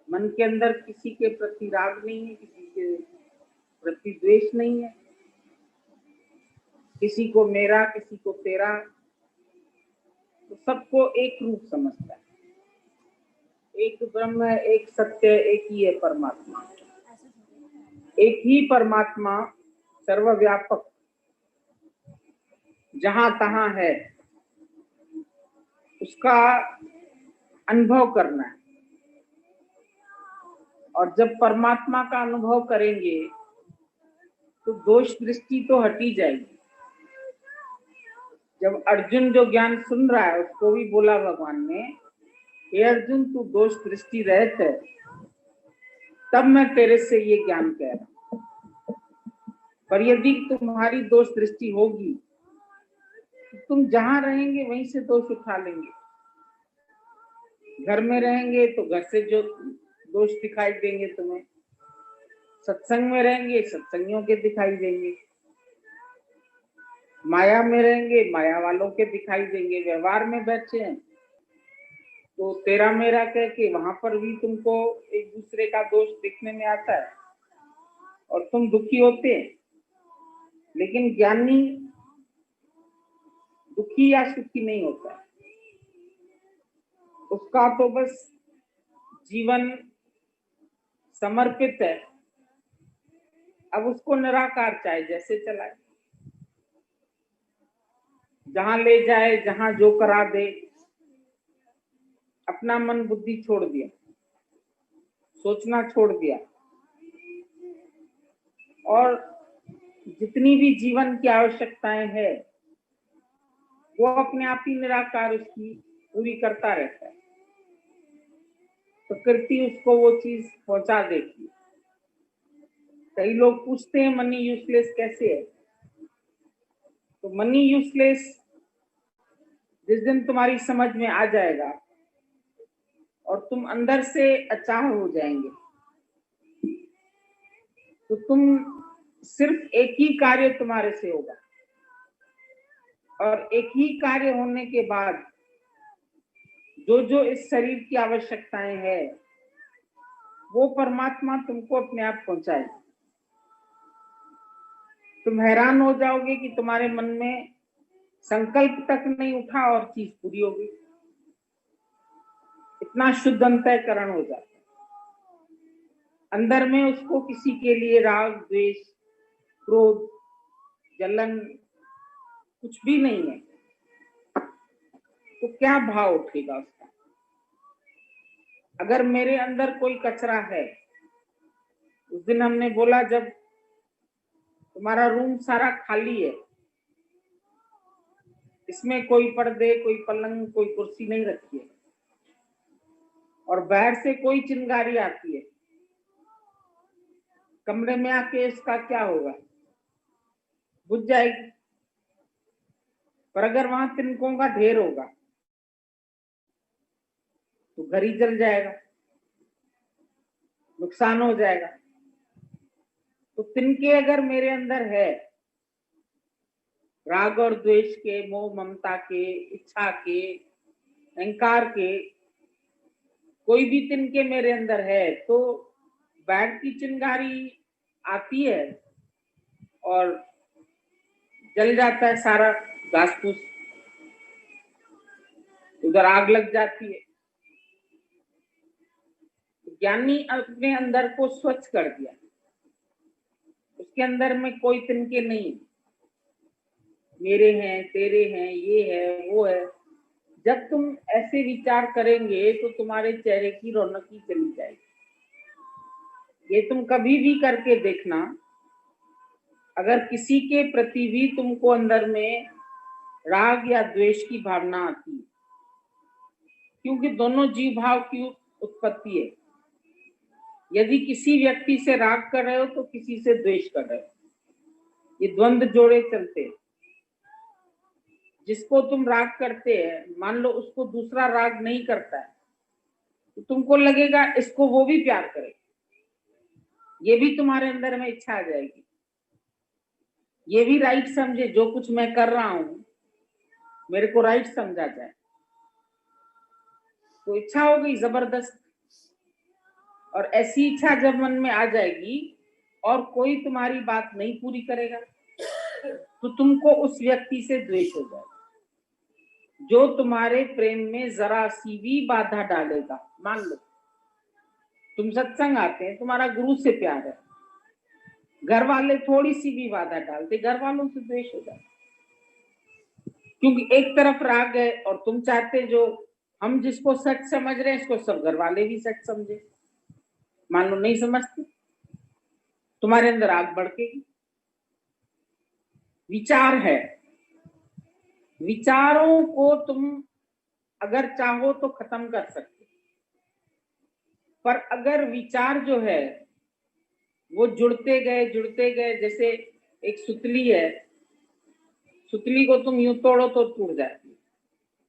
मन के अंदर किसी के प्रति राग नहीं है, किसी के प्रति द्वेष नहीं है, किसी को मेरा किसी को तेरा, तो सबको एक रूप समझता है। एक ब्रह्म है, एक सत्य, एक ही है परमात्मा। एक ही परमात्मा सर्वव्यापक जहां तहां है, उसका अनुभव करना है। और जब परमात्मा का अनुभव करेंगे तो दोष दृष्टि तो हटी जाएगी। जब अर्जुन जो ज्ञान सुन रहा है उसको भी बोला भगवान ने, हे अर्जुन तू दोष दृष्टि रहित है, तब मैं तेरे से ये ज्ञान कह रहा हूं। पर यदि तुम्हारी दोष दृष्टि होगी तो तुम जहां रहेंगे वहीं से दोष उठा लेंगे। घर में रहेंगे तो घर से जो दोष दिखाई देंगे तुम्हें, सत्संग में रहेंगे सत्संगियों के दिखाई देंगे, माया में रहेंगे माया वालों के दिखाई देंगे। व्यवहार में बैठे हैं तो तेरा मेरा कह के वहां पर भी तुमको एक दूसरे का दोष दिखने में आता है और तुम दुखी होते हैं। लेकिन ज्ञानी दुखी या सुखी नहीं होता है, उसका तो बस जीवन समर्पित है। अब उसको निराकार चाहे जैसे चलाए, जहां ले जाए, जहां जो करा दे, अपना मन बुद्धि छोड़ दिया, सोचना छोड़ दिया, और जितनी भी जीवन की आवश्यकताएं है वो अपने आप ही निराकार उसकी पूरी करता रहता है। प्रकृति उसको वो चीज पहुंचा देती है। कई लोग पूछते हैं मनी यूजलेस कैसे है, तो मनी यूजलेस जिस दिन तुम्हारी समझ में आ जाएगा और तुम अंदर से अचाह हो जाएंगे, तो तुम सिर्फ एक ही कार्य तुम्हारे से होगा, और एक ही कार्य होने के बाद जो जो इस शरीर की आवश्यकताएं हैं वो परमात्मा तुमको अपने आप पहुंचाए। तुम हैरान हो जाओगे कि तुम्हारे मन में संकल्प तक नहीं उठा और चीज पूरी हो गई। इतना शुद्ध अंतःकरण हो जाता है। अंदर में उसको किसी के लिए राग द्वेष क्रोध जलन कुछ भी नहीं है, तो क्या भाव उठेगा उसका। अगर मेरे अंदर कोई कचरा है, उस दिन हमने बोला जब तुम्हारा रूम सारा खाली है, इसमें कोई पर्दे कोई पलंग कोई कुर्सी नहीं रखी है, और बाहर से कोई चिंगारी आती है, कमरे में आके इसका क्या होगा, बुझ जाएगी। पर अगर वहां तिनकों का ढेर होगा तो घर ही जल जाएगा, नुकसान हो जाएगा। तो तिनके अगर मेरे अंदर है, राग और द्वेष के, मोह ममता के, इच्छा के, अहंकार के, कोई भी तिनके मेरे अंदर है, तो बैठ की चिंगारी आती है और जल जाता है सारा घास फूस, उधर आग लग जाती है। ज्ञानी अपने अंदर को स्वच्छ कर दिया, उसके अंदर में कोई तिनके नहीं, मेरे हैं तेरे हैं ये है वो है। जब तुम ऐसे विचार करेंगे तो तुम्हारे चेहरे की रौनक ही चली जाएगी। ये तुम कभी भी करके देखना, अगर किसी के प्रति भी तुमको अंदर में राग या द्वेष की भावना आती है, क्योंकि दोनों जीव भाव की उत्पत्ति है। यदि किसी व्यक्ति से राग कर रहे हो तो किसी से द्वेष कर रहे हो, ये द्वंद्व जोड़े चलते हैं। जिसको तुम राग करते हैं, मान लो उसको दूसरा राग नहीं करता है, तो तुमको लगेगा इसको वो भी प्यार करे, ये भी तुम्हारे अंदर में इच्छा आ जाएगी, ये भी राइट समझे, जो कुछ मैं कर रहा हूं मेरे को राइट समझा जाए। तो इच्छा हो गई जबरदस्त, और ऐसी इच्छा जब मन में आ जाएगी और कोई तुम्हारी बात नहीं पूरी करेगा तो तुमको उस व्यक्ति से द्वेष हो जाएगा। जो तुम्हारे प्रेम में जरा सी भी बाधा डालेगा, मान लो तुम सत्संग आते हैं, तुम्हारा गुरु से प्यार है, घर वाले थोड़ी सी भी बाधा डालते, घर वालों से द्वेष हो जाता, क्योंकि एक तरफ राग है और तुम चाहते जो हम जिसको सच समझ रहे हैं इसको सब घर वाले भी सच समझे। मान लो नहीं समझते, तुम्हारे अंदर आग भड़केगी। विचार है, विचारों को तुम अगर चाहो तो खत्म कर सकते, पर अगर विचार जो है वो जुड़ते गए, जैसे एक सुतली है, सुतली को तुम यूं तोड़ो तो टूट जाती है,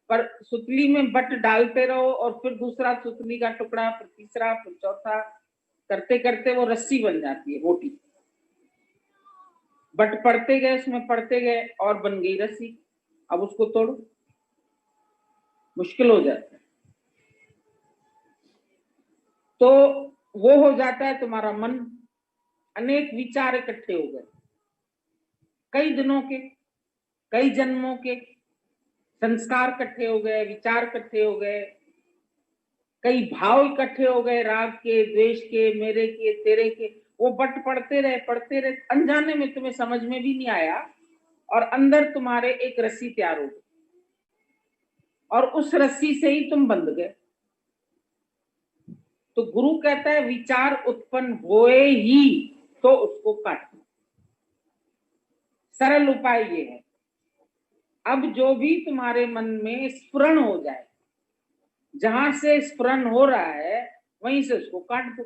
पर सुतली में बट डालते रहो और फिर दूसरा सुतली का टुकड़ा, फिर तीसरा, फिर चौथा, करते करते वो रस्सी बन जाती है मोटी। बट पढ़ते गए, उसमें पढ़ते गए और बन गई रस्सी। अब उसको तोड़ो, मुश्किल हो जाता है। तो वो हो जाता है तुम्हारा मन, अनेक विचार इकट्ठे हो गए, कई दिनों के, कई जन्मों के संस्कार इकट्ठे हो गए, विचार इकट्ठे हो गए, कई भाव इकट्ठे हो गए, राग के, द्वेष के, मेरे के, तेरे के। वो बट पढ़ते रहे, अनजाने में तुम्हें समझ में भी नहीं आया और अंदर तुम्हारे एक रस्सी तैयार हो गई और उस रस्सी से ही तुम बंध गए। तो गुरु कहता है विचार उत्पन्न होए ही तो उसको काटो। सरल उपाय ये है, अब जो भी तुम्हारे मन में स्फुरण हो जाए, जहां से स्फुरण हो रहा है वहीं से उसको काट दो।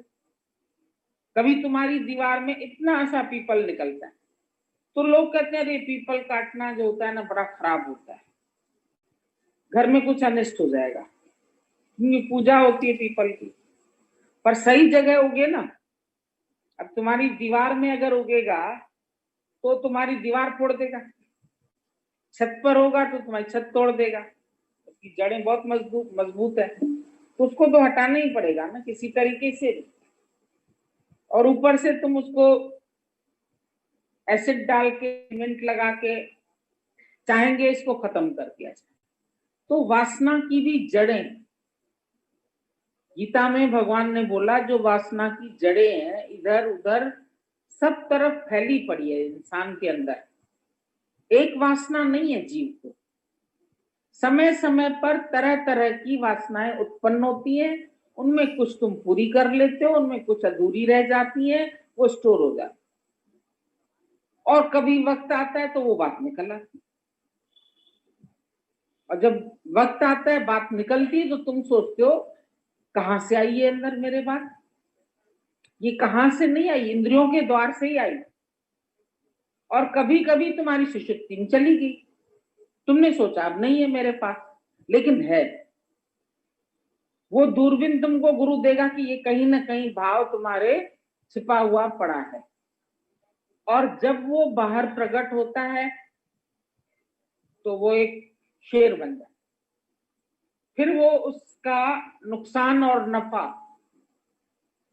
कभी तुम्हारी दीवार में इतना सा पीपल निकलता है तो लोग कहते हैं अरे पीपल काटना जो होता है ना बड़ा खराब होता है, घर में कुछ अनिष्ट हो जाएगा, क्योंकि पूजा होती है पीपल की। पर सही जगह उगे ना, अब तुम्हारी दीवार में अगर उगेगा तो तुम्हारी दीवार फोड़ देगा, छत पर होगा तो तुम्हारी छत तोड़ देगा, उसकी जड़ें बहुत मजबूत है, तो उसको तो हटाना ही पड़ेगा ना किसी तरीके से। और ऊपर से तुम उसको एसिड डाल के, सीमेंट लगा के चाहेंगे इसको खत्म कर दिया जाए। तो वासना की भी जड़ें, गीता में भगवान ने बोला जो वासना की जड़ें हैं इधर उधर सब तरफ फैली पड़ी है इंसान के अंदर, एक वासना नहीं है जीव को। समय समय पर तरह तरह की वासनाएं उत्पन्न होती हैं, उनमें कुछ तुम पूरी कर लेते हो, उनमें कुछ अधूरी रह जाती है, वो स्टोर हो जाती, और कभी वक्त आता है तो वो बात निकल आती, और जब वक्त आता है बात निकलती है तो तुम सोचते हो कहां से आई है अंदर मेरे बात, ये कहां से नहीं आई, इंद्रियों के द्वार से ही आई। और कभी कभी तुम्हारी सुषुप्ति में चली गई, तुमने सोचा अब नहीं है मेरे पास, लेकिन है। वो दूरबीन तुमको गुरु देगा कि ये कहीं ना कहीं भाव तुम्हारे छिपा हुआ पड़ा है, और जब वो बाहर प्रकट होता है तो वो एक शेर बन जाता, फिर वो उसका नुकसान और नफा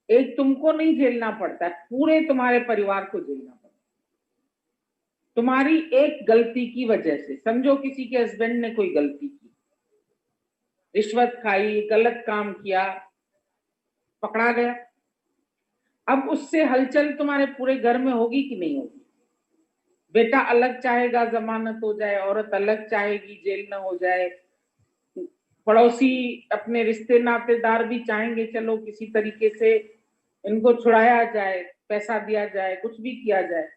एक तुमको नहीं झेलना पड़ता है, पूरे तुम्हारे परिवार को झेलना पड़ता है। तुम्हारी एक गलती की वजह से, समझो किसी के हस्बैंड ने कोई गलती की, रिश्वत खाई, गलत काम किया, पकड़ा गया, अब उससे हलचल तुम्हारे पूरे घर में होगी कि नहीं होगी? बेटा अलग चाहेगा जमानत हो जाए, औरत अलग चाहेगी जेल न हो जाए, पड़ोसी अपने रिश्ते नातेदार भी चाहेंगे चलो किसी तरीके से इनको छुड़ाया जाए, पैसा दिया जाए, कुछ भी किया जाए।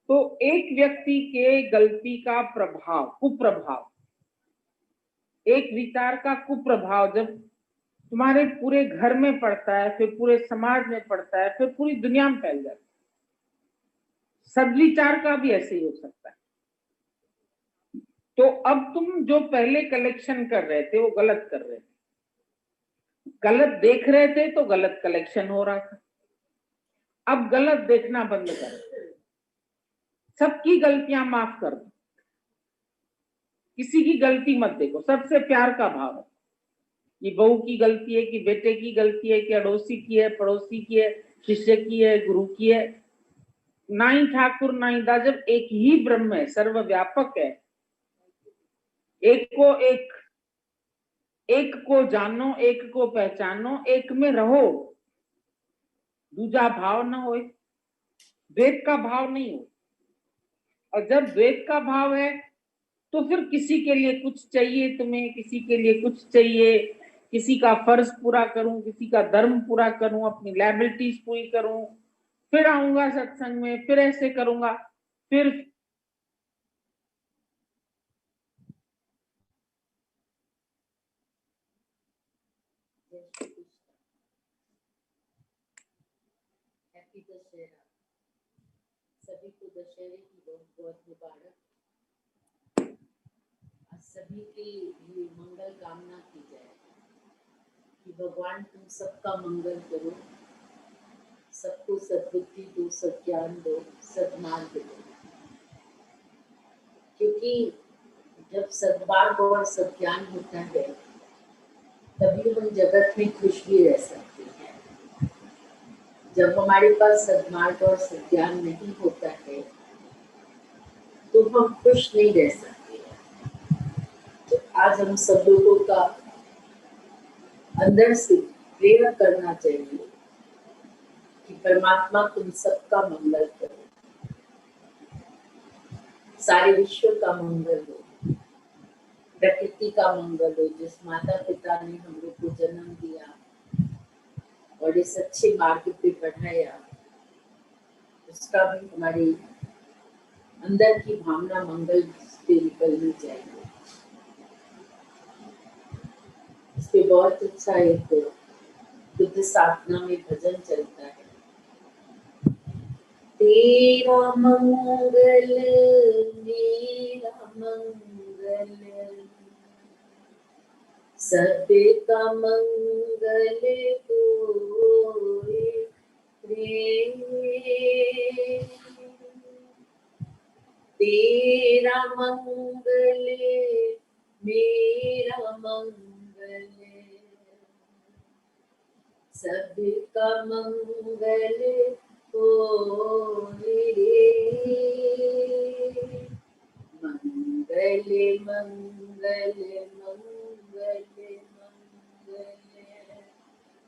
तो एक व्यक्ति के गलती का प्रभाव, कुप्रभाव, एक विचार का कुप्रभाव जब तुम्हारे पूरे घर में पड़ता है, फिर पूरे समाज में पड़ता है, फिर पूरी दुनिया में फैल जाता है। सद्विचार का भी ऐसे ही हो सकता है। तो अब तुम जो पहले कलेक्शन कर रहे थे वो गलत कर रहे थे, गलत देख रहे थे तो गलत कलेक्शन हो रहा था। अब गलत देखना बंद कर, सबकी गलतियां माफ कर दो, किसी की गलती मत देखो, सबसे प्यार का भाव है। ये बहू की गलती है कि बेटे की गलती है कि अड़ोसी की है, पड़ोसी की है, शिष्य की है, गुरु की है? नाई ठाकुर नाई दाजब एक ही ब्रह्म है, सर्वव्यापक है। एक को एक को जानो, एक को पहचानो, एक में रहो, दूजा भाव न हो, द्वैत का भाव नहीं हो। और जब द्वैत का भाव है तो फिर किसी के लिए कुछ चाहिए तुम्हें, किसी के लिए कुछ चाहिए, किसी का फर्ज पूरा करूं, किसी का धर्म पूरा करूं, अपनी लायबिलिटीज पूरी करूं, फिर आऊंगा सत्संग में, फिर ऐसे करूंगा, फिर हैप्पी दशहरा। सभी को दशहरे की बहुत बहुत मुबारक। सभी के लिए मंगल कामना की जाए कि भगवान तुम सबका मंगल करो, सबको सद्बुद्धि दो, सज्ञान दो, सद्मार्ग दो। क्योंकि जब सद्मार्ग और सज्ञान होता है तभी हम जगत में खुश भी रह सकते हैं। जब हमारे पास सद्मार्ग और सज्ञान नहीं होता है तो हम खुश नहीं रह सकते। तो आज हम सब लोगों का अंदर से प्रेरणा करना चाहिए कि परमात्मा तुम सबका मंगल करो, सारे विश्व का मंगल हो, प्रकृति का मंगल हो। जिस माता पिता ने हम लोग को जन्म दिया और इस अच्छे मार्ग पे बढ़ाया, उसका भी हमारे अंदर की भावना मंगल पे निकलनी चाहिए। इस पे बहुत अच्छा एक बुद्ध साधना में भजन चलता है, तेरा मंगल मेरा मंगल, सबका मंगल होए रे। तेरा मंगल मेरा मंगल, सबका मंगल होए रे। मंगल मंगल मंगल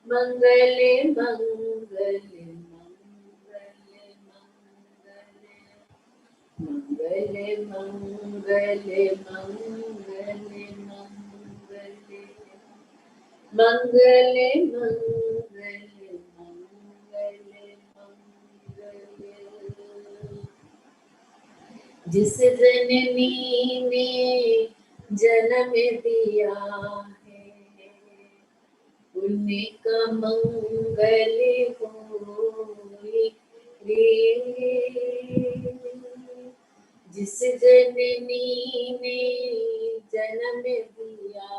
मंगल मंगल मंगल मंगल मंगल मंगल मंगल मंगल मंगल। जिस जननी ने जन्म दिया है उन्हीं का मंगल होए रे। जिस जननी ने जन्म दिया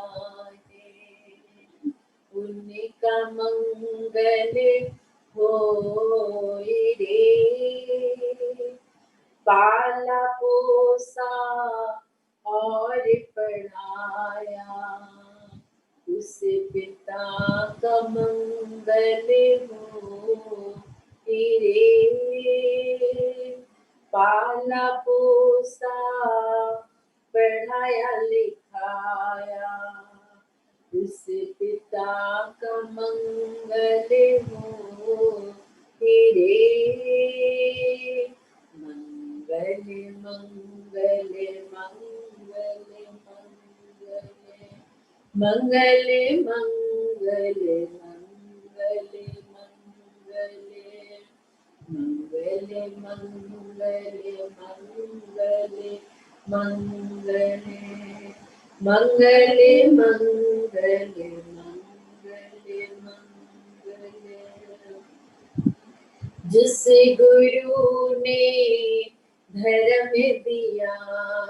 है उन्हीं का मंगल होए रे। पाला पोसा और पढ़ाया उस पिता का मंगल हो रे। पाला पोसा पढ़ाया लिखाया उस पिता का मंगल हो रे। मंगल मंगल मंगल मंगल मंगल मंगल मंगल मंगल मंगल मंगल मंगल मंगल मंगल मंगल। जिस गुरु ने धर्म दिया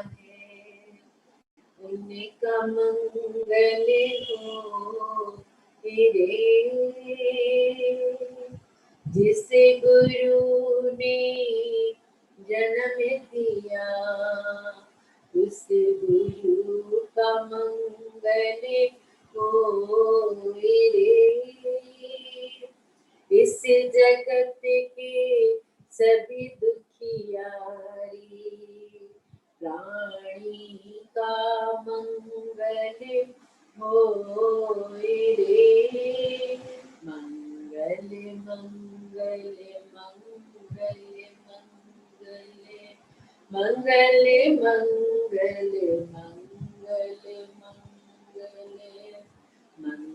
है उन्हीं का मंगल हो रे। जिस गुरु ने जन्म दिया उस गुरु का मंगल होए रे। इस जगत के सभी दुखियारी प्राणी का मंगल होए रे। मंगल मंगल मंगल मंगल मंगल मंगल मंगल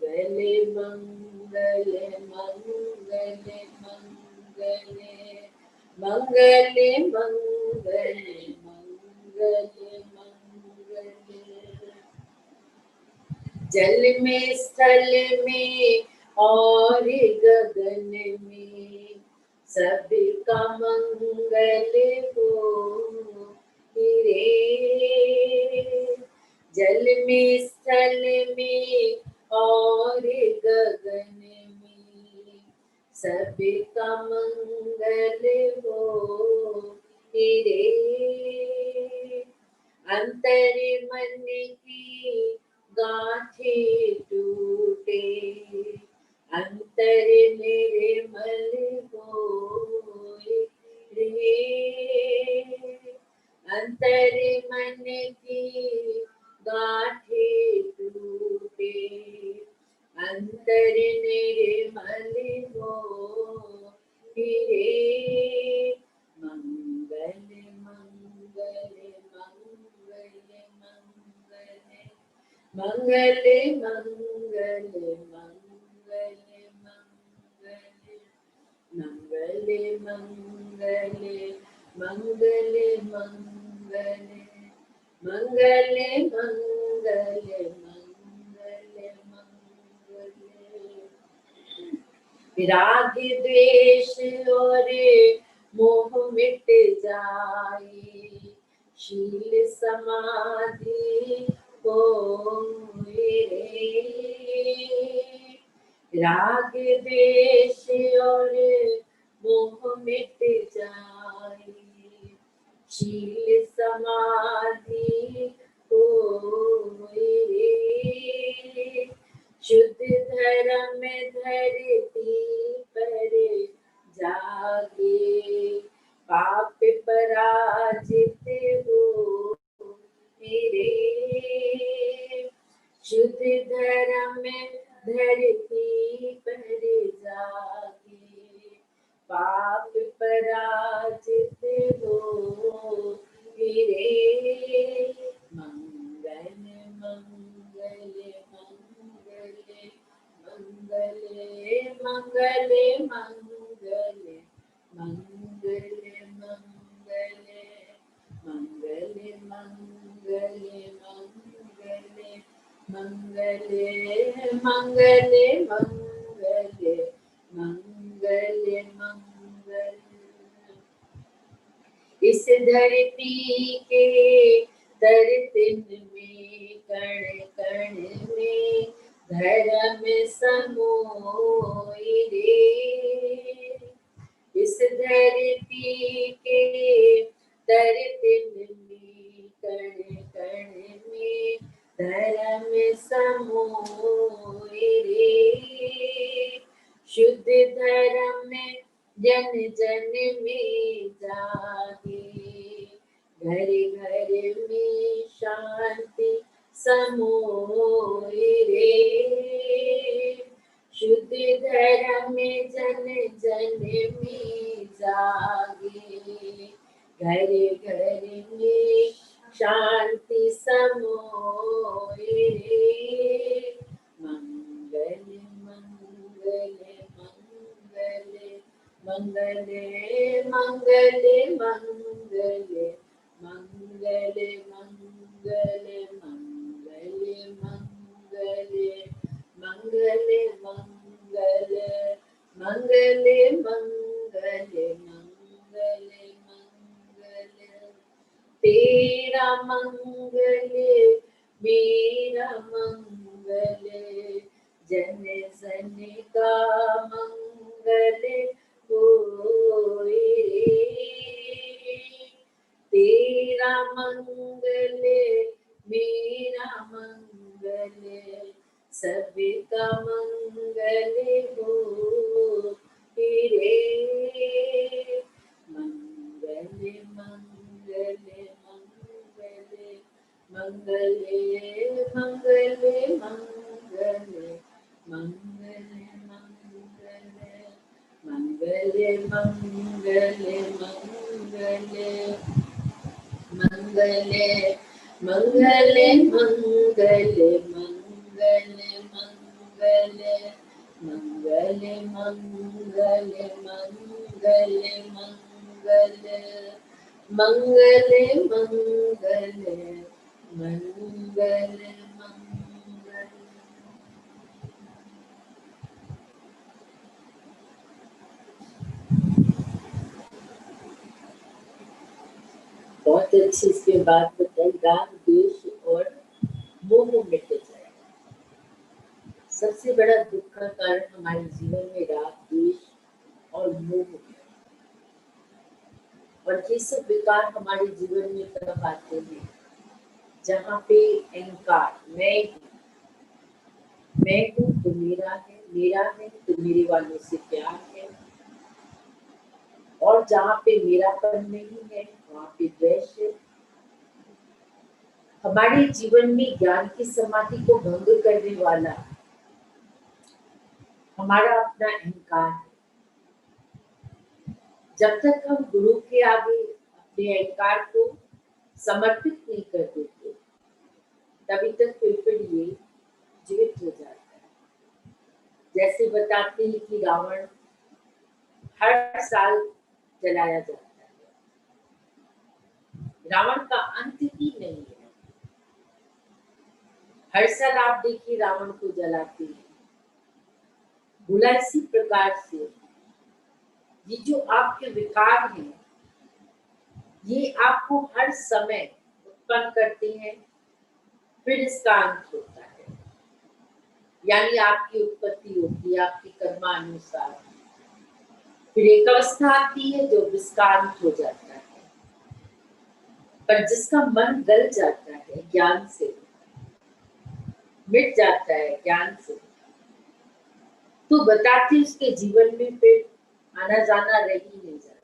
मंगल मंगल मंगल मंगल मंगल मंगल मंगल मंगल। जल में स्थल में और गगन में सबका मंगल हो रे। जल में स्थल में और गगन में सबका मंगल हो रे। अंतर मन की गांठें टूटे अंतर निर्मल होए रे। अंतर मन की गांठें टूटे अंतर निर्मल होए रे। मंगल मंगल मंगल मंगल मंगल मंगल मंगल मंगल मंगल मंगल मंगल मंगल मंगल मंगल। राग द्वेष और मोह मिट जाए शील समाधि होए रे। राग द्वेष और मोह मिट जाए शील समाधि होए रे। शुद्ध धर्म धरती पर जागे पाप पराजित हो रे। शुद्ध धर्म धरती पर जागे पाप पराजित हो रे। मंगल मंगल मंगल मंगल मंगल मंगल मंगल मंगल मंगल मंगल मंगल मंगल मंगल मंगल। इस धरती के धरतिन में कण कण में धर्म समोए रे। इस धरती के धरतिन में कण कण में धर्म समोए रे। शुद्ध धर्म जन जन में जागे घर घर में शांति समोए रे। शुद्ध धर्म जन जन में जागे घर घर में शांति समोए रे। मंगल मंगल मंगल मंगल मंगल मंगल मंगल मंगल मंगल मंगल मंगल मंगल मंगल मंगल मंगल। तेरा मंगल मेरा मंगल जन जन का मंगल होए रे। तेरा मंगल मेरा मंगल सब मंगले मंगले मंगले मंगले मंगले मंगले मंगले मंगले मंगले मंगले मंगले मंगले मंगले मंगले मंगले मंगले मंगले। बहुत अच्छी इसके बाद बताई, राग द्वेष और मोह मिट जाए। सबसे बड़ा दुख का कारण हमारे जीवन में राग द्वेष और मोह है, और ये सब विकार हमारे जीवन में तब आते हैं जहाँ पे अहंकार, मैं हूँ तो मेरा है तो मेरे वालों से प्यार है, और जहाँ पे मेरापन नहीं है वहाँ पे द्वेष है। हमारे जीवन में ज्ञान की समाधि को भंग करने वाला हमारा अपना अहंकार है। जब तक हम गुरु के आगे अपने अहंकार को समर्पित नहीं कर देते तभी तक फिर ये जीवित हो जाता है। जैसे बताते हैं कि रावण हर साल जलाया जाता है, रावण का अंत ही नहीं है। हर साल आप देखिए रावण को जलाते हैं। बोला इसी प्रकार से ये जो आपके विकार हैं ये आपको हर समय उत्पन्न करते हैं, फिर इसका अंत होता है। यानी आपकी उत्पत्ति होती है आपकी कर्मानुसार, फिर एक अवस्था आती है जो जिसका अंत हो जाता है। पर जिसका मन गल जाता है ज्ञान से, मिट जाता है ज्ञान से, तो बताते उसके जीवन में फिर आना जाना रह ही नहीं जाता।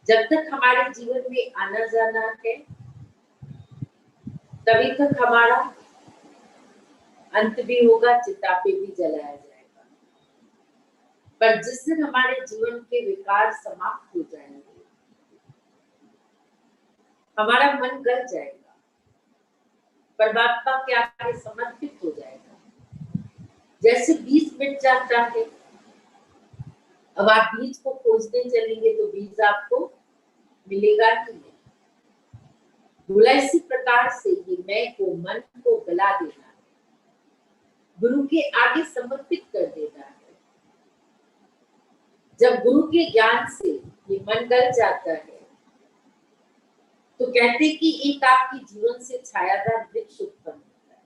जब तक हमारे जीवन में आना जाना है तभी तक हमारा अंत भी होगा, चिता पे भी जलाया जाएगा। पर जिस दिन हमारे जीवन के विकार समाप्त हो जाएंगे, हमारा मन गल जाएगा, परमात्मा के आगे समर्पित हो जाएगा। जैसे बीज मिट जाता है, अब आप बीज को खोजने चलेंगे तो बीज आपको मिलेगा ही नहीं। बोला इसी प्रकार से ये मैं को, मन को गला देना है, गुरु के आगे समर्पित कर देना है। जब गुरु के ज्ञान से ये मन गल जाता है तो कहते कि एक आपके जीवन से छायादार वृक्ष उत्पन्न होता है।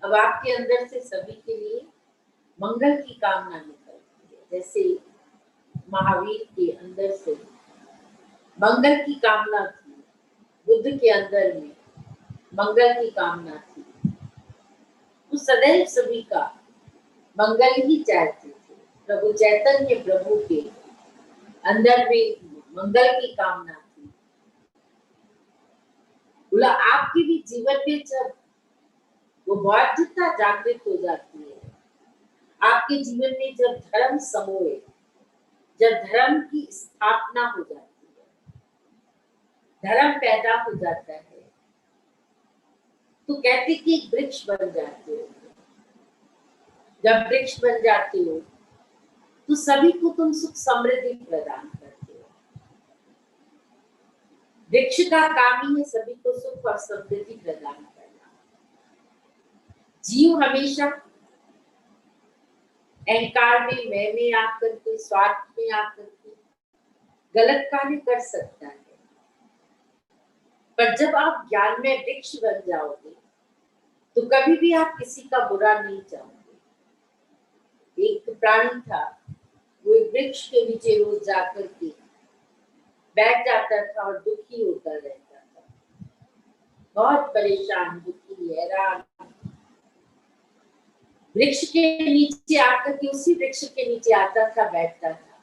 अब आपके अंदर से सभी के लिए मंगल की कामना निकलती है। जैसे महावीर के अंदर से मंगल की कामना थी, बुद्ध के अंदर में मंगल की कामना थी, वो सदैव सभी का मंगल ही चाहते थे। प्रभु चैतन्य प्रभु के अंदर में मंगल की कामना थी। बोला आपके भी जीवन में जब वो बौद्धता जागृत हो जाती है, आपके जीवन में जब धर्म समोए, जब धर्म की स्थापना हो जाती है, धर्म पैदा हो जाता है, तो कहते कि एक वृक्ष बन जाते हो। जब वृक्ष बन जाते हो तो सभी को तुम सुख समृद्धि प्रदान करते हो। वृक्ष का काम ही है सभी को सुख और समृद्धि प्रदान करना। जीव हमेशा अहंकार में, मैं में आकर के, स्वार्थ में आकर के गलत कार्य कर सकता है। पर जब आप ज्ञान में वृक्ष बन जाओगे तो कभी भी आप किसी का बुरा नहीं चाहोगे। एक प्राणी था, वो एक वृक्ष के नीचे रोज जाकर के बैठ जाता था और दुखी होता रहता था, बहुत परेशान, दुखी, हैरान। वृक्ष के नीचे आकर के, उसी वृक्ष के नीचे आता था, बैठता था।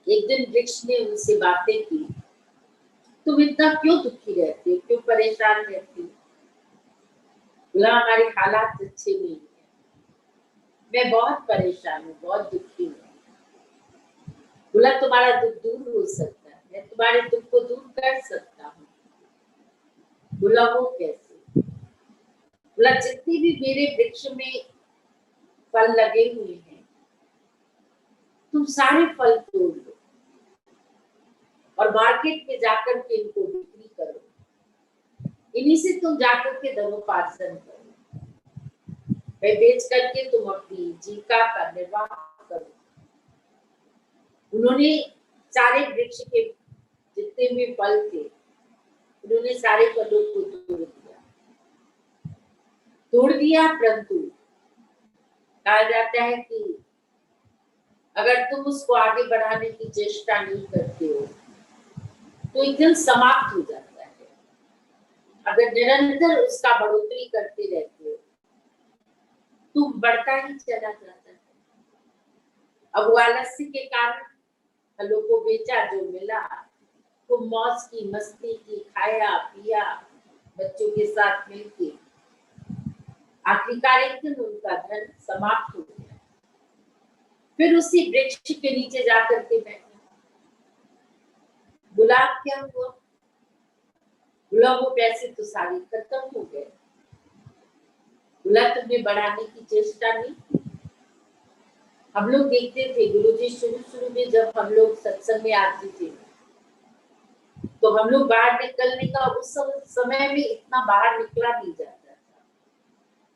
एक दिन वृक्ष ने उनसे बातें की, तुम इतना क्यों दुखी रहते हो, क्यों परेशान रहते हो? बोला हमारे हालात अच्छे नहीं है, मैं बहुत परेशान हूँ, बहुत दुखी हूँ। बोला तुम्हारा दुख दूर हो सकता है, मैं तुम्हारे दुख को दूर कर सकता हूँ। बोला वो कैसे? बोला जितने भी मेरे वृक्ष में फल लगे हुए हैं, तुम सारे फल तोड़ लो और मार्केट में जाकर के इनको बिक्री करो, इन्हीं से तुम जाकर के धनोपार्जन करो, वे बेच करके तुम अपनी जीविका का निर्वाह करो। उन्होंने सारे वृक्ष के जितने भी फल थे, उन्होंने सारे फलों को तोड़ दिया, परंतु कहा जाता है कि अगर तुम उसको आगे बढ़ाने की चेष्टा नहीं करते हो तो एक दिन समाप्त हो जाता है। अगर निरंतर उसका बढ़ोतरी करते रहते हो तो बढ़ता ही चला जाता है। अब वो आलस्य के कारण फलों को बेचा, जो मिला तो मौज की मस्ती की, खाया पिया बच्चों के साथ मिलके, आखिरकार एक दिन उनका धन समाप्त हो गया। फिर उसी वृक्ष के नीचे जाकर के बैठे। गुलाब क्या हुआ? बोला वो पैसे तो सारे खत्म हो गए। बोला तुमने बढ़ाने की चेष्टा नहीं की। हम लोग देखते थे गुरुजी, शुरू में जब हम लोग सत्संग में आते थे तो हम लोग बाहर निकलने का उस समय में इतना बाहर निकला नहीं जाता था,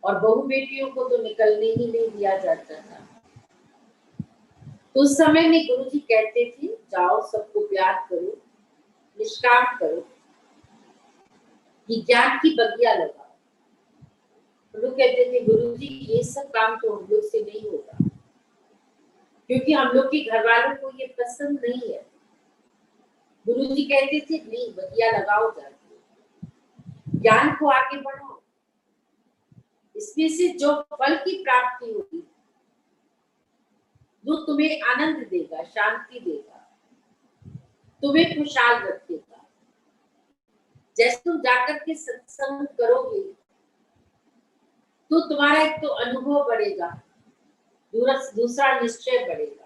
और बहू बेटियों को तो निकलने ही नहीं दिया जाता था। तो उस समय में गुरुजी कहते थे जाओ सबको प्यार करो, निष्काम करो, कि ज्ञान की बगिया लगाओ। हम लोग कहते थे गुरुजी ये सब काम तो हम लोग से नहीं होगा, क्योंकि हम लोग के घर वालों को ये पसंद नहीं है। गुरुजी कहते थे नहीं, बगिया लगाओ जाके, ज्ञान को आगे बढ़ाओ, इसमें से जो फल की प्राप्ति होगी वो तुम्हें आनंद देगा, शांति देगा, तुम्हें खुशहाल रखेगा। जैसे तुम जाकर के सत्संग करोगे तो तुम्हारा एक तो अनुभव बढ़ेगा, दूसरा निश्चय बढ़ेगा।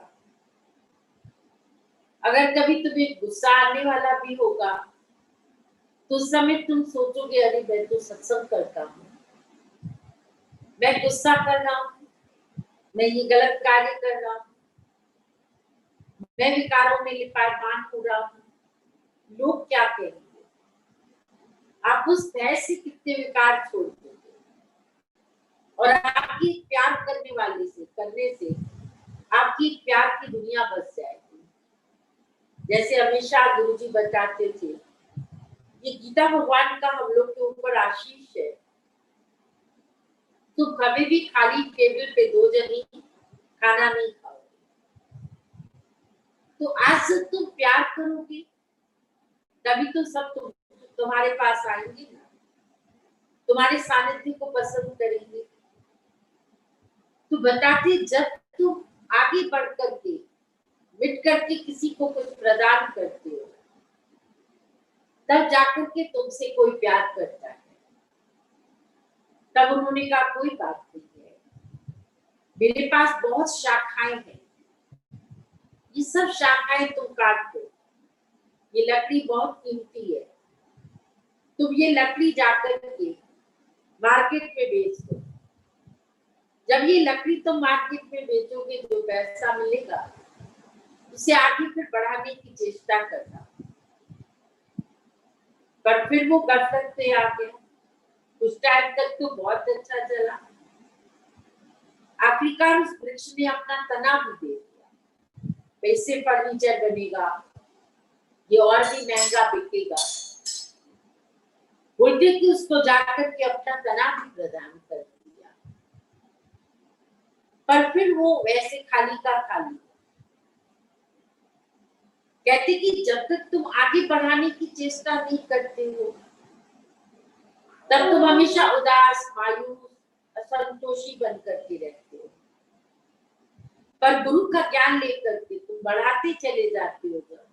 अगर कभी तुम्हें गुस्सा आने वाला भी होगा तो उस समय तुम सोचोगे अरे मैं तो सत्संग करता हूँ, मैं गुस्सा कर रहा हूँ, मैं ये गलत कार्य कर रहा हूँ, मैं विकारों में लिपायमान हो रहा हूँ, लोग क्या कहेंगे। आप उस भय से कितने विकार छोड़ दोगे, और आपकी प्यार करने वाले से करने से आपकी प्यार की दुनिया बस जाएगी। जैसे हमेशा गुरुजी बताते थे, ये गीता भगवान का हम लोग के ऊपर आशीष है। तुम कभी भी खाली टेबल पे दो जनी खाना नहीं खाओगे, तो आज से तुम प्यार करोगे तभी तो सब तुम्हारे पास आएंगे ना, तुम्हारे सानिध्य को पसंद करेंगे। तो बताते जब तुम आगे बढ़ करके मिट करके किसी को कुछ प्रदान करते हो तब जाकर के तुमसे कोई प्यार करता है। तब उन्होंने कहा कोई बात नहीं है, मेरे पास बहुत शाखाएं हैं, ये सब शाखाएं तुम काट दो, ये लकड़ी बहुत कीमती है, तुम ये लकड़ी जाकर के मार्केट में बेच दो। जब ये लकड़ी तुम मार्केट में बेचोगे जो पैसा मिलेगा उसे आगे फिर बढ़ाने की चेष्टा करना। पर फिर वो कर सकते आगे, कुछ टाइम तक तो बहुत अच्छा चला, आखिरकार उस वृक्ष ने अपना तना भी दे दिया, पैसे फर्नीचर बनेगा, ये और भी महंगा बिकेगा, बोलते कि उसको जाकर के अपना तना भी प्रदान कर दिया। पर फिर वो वैसे खाली का खाली। कहते कि जब तक तुम आगे बढ़ाने की चेष्टा नहीं करते हो तब तुम हमेशा उदास, मायूस, असंतोषी बन करके रहते हो। पर गुरु का ज्ञान लेकर के तुम बढ़ाते चले जाते हो, जब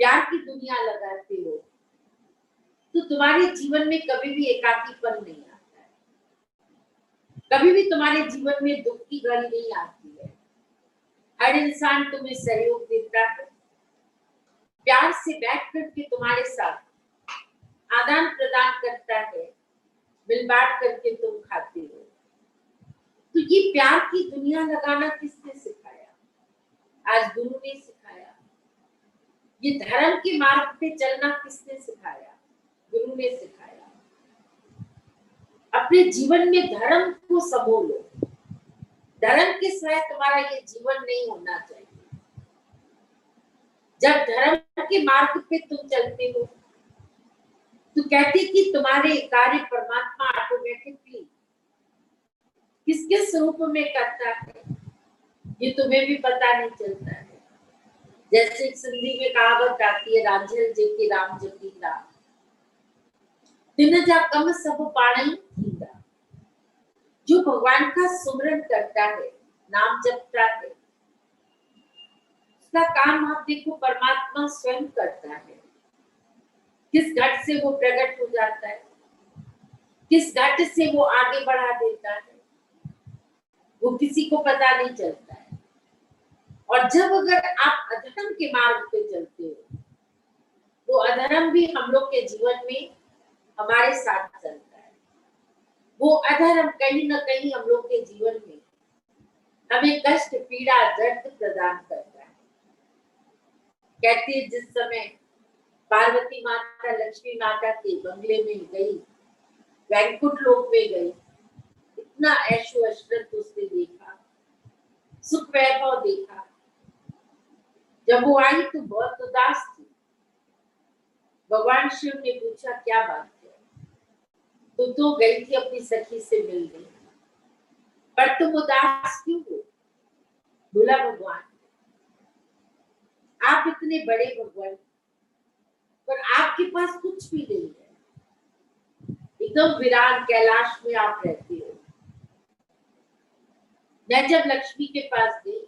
प्यार की दुनिया लगाते हो तो तुम्हारे जीवन में कभी भी एकाकीपन नहीं आता है। कभी भी तुम्हारे जीवन में दुख की घड़ी नहीं आती है। हर इंसान तुम्हें सहयोग देता है, प्यार से बैठ करके तुम्हारे साथ आदान प्रदान करता है, मिल बांट करके तुम खाते हो। तो ये प्यार की दुनिया लगाना किसने सिखाया? आज गुरु ने सिखाया। ये धर्म के मार्ग पे चलना किसने सिखाया? गुरु ने सिखाया। अपने जीवन में धर्म को संभालो। धर्म के सिवाय तुम्हारा ये जीवन नहीं होना चाहिए। जब धर्म के मार्ग पे तुम चलते हो तो कहते कि तुम्हारे कार्य परमात्मा ऑटोमेटिकली किसके स्वरूप में करता है ये तुम्हें भी पता नहीं चलता है। जैसे सिंधी में कहावत आती है, रांझल जे के राम जपींदा दिन जा कम सब पाणी थींदा। जो भगवान का सुमरन करता है, नाम जपता है, उसका काम आप देखो परमात्मा स्वयं करता है। किस घट से वो प्रकट हो जाता है, किस घट से वो आगे बढ़ा देता है, वो किसी को पता नहीं चलता है। और जब अगर आप अधर्म के मार्ग पे चलते हो तो अधर्म भी हम लोग के जीवन में हमारे साथ चलता है। वो अधर्म कहीं ना कहीं हम लोग के जीवन में हमें कष्ट, पीड़ा, दर्द प्रदान करता है। कहती है जिस समय पार्वती माता लक्ष्मी माता के बंगले में गई, वैकुंठ लोक में गई, इतना ऐशो ऐश्वर्य उसने देखा, सुख वैभव देखा। जब वो आई तो बहुत उदास थी। भगवान शिव ने पूछा क्या बात है? तो गई थी अपनी सखी से मिलने, पर तुम उदास क्यों हो? बोला भगवान आप इतने बड़े भगवान, पर आपके पास कुछ भी नहीं है। एकदम वीरान कैलाश में आप रहते हो। मैं जब लक्ष्मी के पास गई,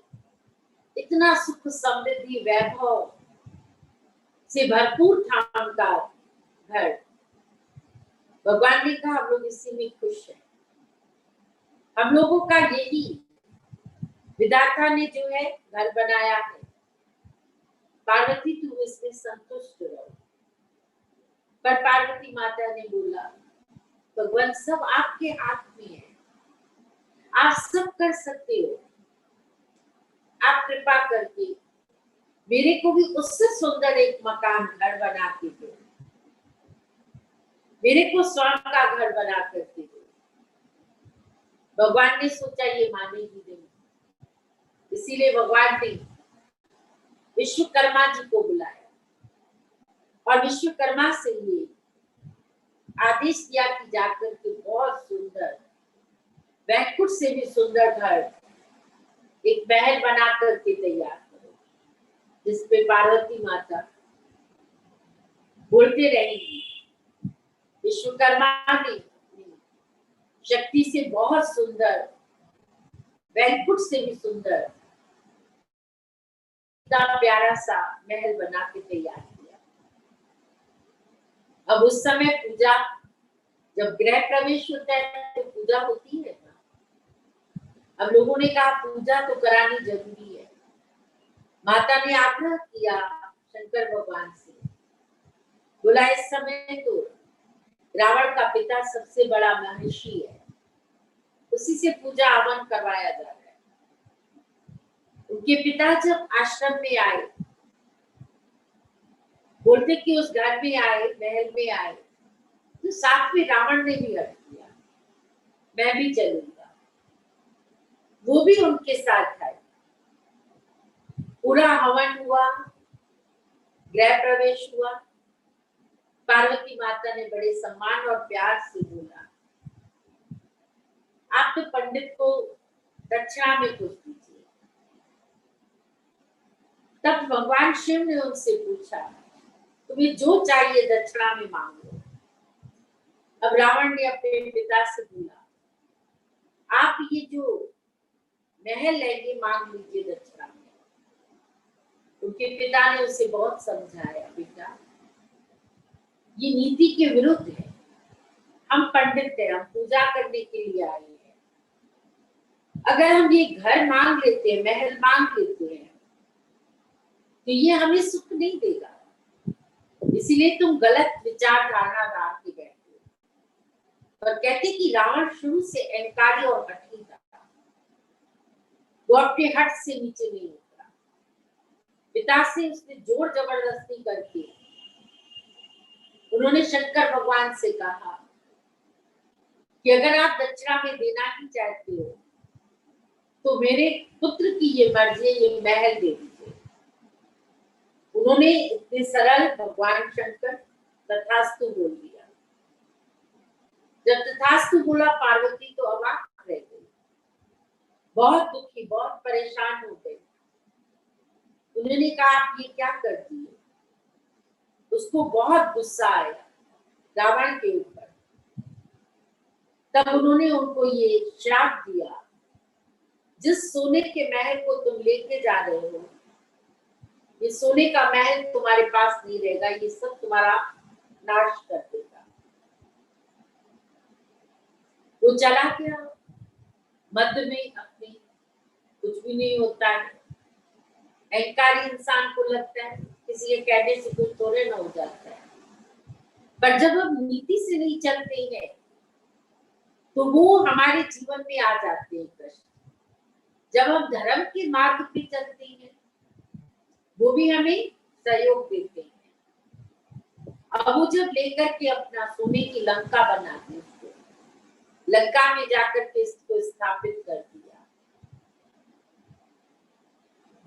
इतना सुख, समृद्धि, वैभव से भरपूर था उनका घर। भगवान ने कहा हम लोग इसी में खुश हैं। हम लोगों का यही विधाता ने जो है घर बनाया है। पार्वती तुम इसमें संतुष्ट रहो। पर पार्वती माता ने बोला भगवान सब आपके हाथ में है, आप सब कर सकते हो। आप कृपा करके मेरे को भी उससे सुंदर एक मकान, घर बना के दो। मेरे को स्वर्ण का घर बना करके दो। भगवान ने सोचा ये मानेगी नहीं, इसीलिए भगवान ने विश्वकर्मा जी को बुलाया और विश्वकर्मा से ये आदेश दिया कि जाकर के बहुत सुंदर, वैकुंठ से भी सुंदर घर, एक महल बना करके तैयार करो, जिसपे पार्वती माता बोलते रहेंगी। विश्वकर्मा ने शक्ति से बहुत सुंदर, वैकुंठ से भी सुंदर, इतना प्यारा सा महल बना के तैयार किया। अब उस समय पूजा, जब गृह प्रवेश होता है तो पूजा होती है ना। अब लोगों ने कहा पूजा तो करानी जरूरी है। माता ने आग्रह किया शंकर भगवान से, बोला इस समय तो रावण का पिता सबसे बड़ा महर्षि है, उसी से पूजा हवन करवाया जा रहा है। उनके पिता जब आश्रम में आए, बोलते कि उस घर में आए, महल में आए, तो साथ में रावण ने भी हट किया, मैं भी चलूंगा। वो भी उनके साथ आए। पूरा हवन हुआ, गृह प्रवेश हुआ। पार्वती माता ने बड़े सम्मान और प्यार से बोला आप तो पंडित को दक्षिणा में कुछ दीजिए। तब भगवान शिव ने उनसे पूछा तुम्हें जो चाहिए दक्षिणा में मांगो। अब रावण ने अपने पिता से बोला आप ये जो महल है ये मांग लीजिए दक्षिणा में। उनके पिता ने उसे बहुत समझाया, बेटा ये नीति के विरुद्ध है। हम पंडित हैं, हम पूजा करने के लिए आए हैं, अगर हम ये घर मांग लेते हैं, महल मांग लेते हैं, तो ये हमें सुख नहीं देगा। इसीलिए तुम गलत विचार धारणा डाल के बैठे हो। और कहते कि रावण शुरू से अहंकारी और हठी था, वो अपने हट से नीचे नहीं उतरा। पिता से उसने जोर जबरदस्ती करके उन्होंने शंकर भगवान से कहा कि अगर आप दक्षिणा में देना ही चाहते हो तो मेरे पुत्र की ये मर्जी, ये महल दे दीजिए। उन्होंने इतने सरल भगवान शंकर तथास्तु बोल दिया। जब तथास्तु बोला, पार्वती तो अवाक रह गई, बहुत दुखी, बहुत परेशान हो गई। उन्होंने कहा आप ये क्या कर दिए। उसको बहुत गुस्सा आया रावण के ऊपर। तब उन्होंने उनको ये श्राप दिया, जिस सोने के महल को तुम लेके जा रहे हो, ये सोने का महल तुम्हारे पास नहीं रहेगा, ये सब तुम्हारा नाश कर देगा। वो चला गया मध्य में, अपने कुछ भी नहीं होता है। अहंकारी इंसान को लगता है किसी के कहने से कुछ थोड़े ना हो जाता है। पर जब हम नीति से नहीं चलते हैं तो वो हमारे जीवन में आ जाते हैं प्रश्न। जब हम धर्म के मार्ग पे चलते हैं वो भी हमें सहयोग देते हैं। अब वो जब लेकर के अपना सोने की लंका बनाते हैं, लंका में जाकर के इसको स्थापित कर दिया।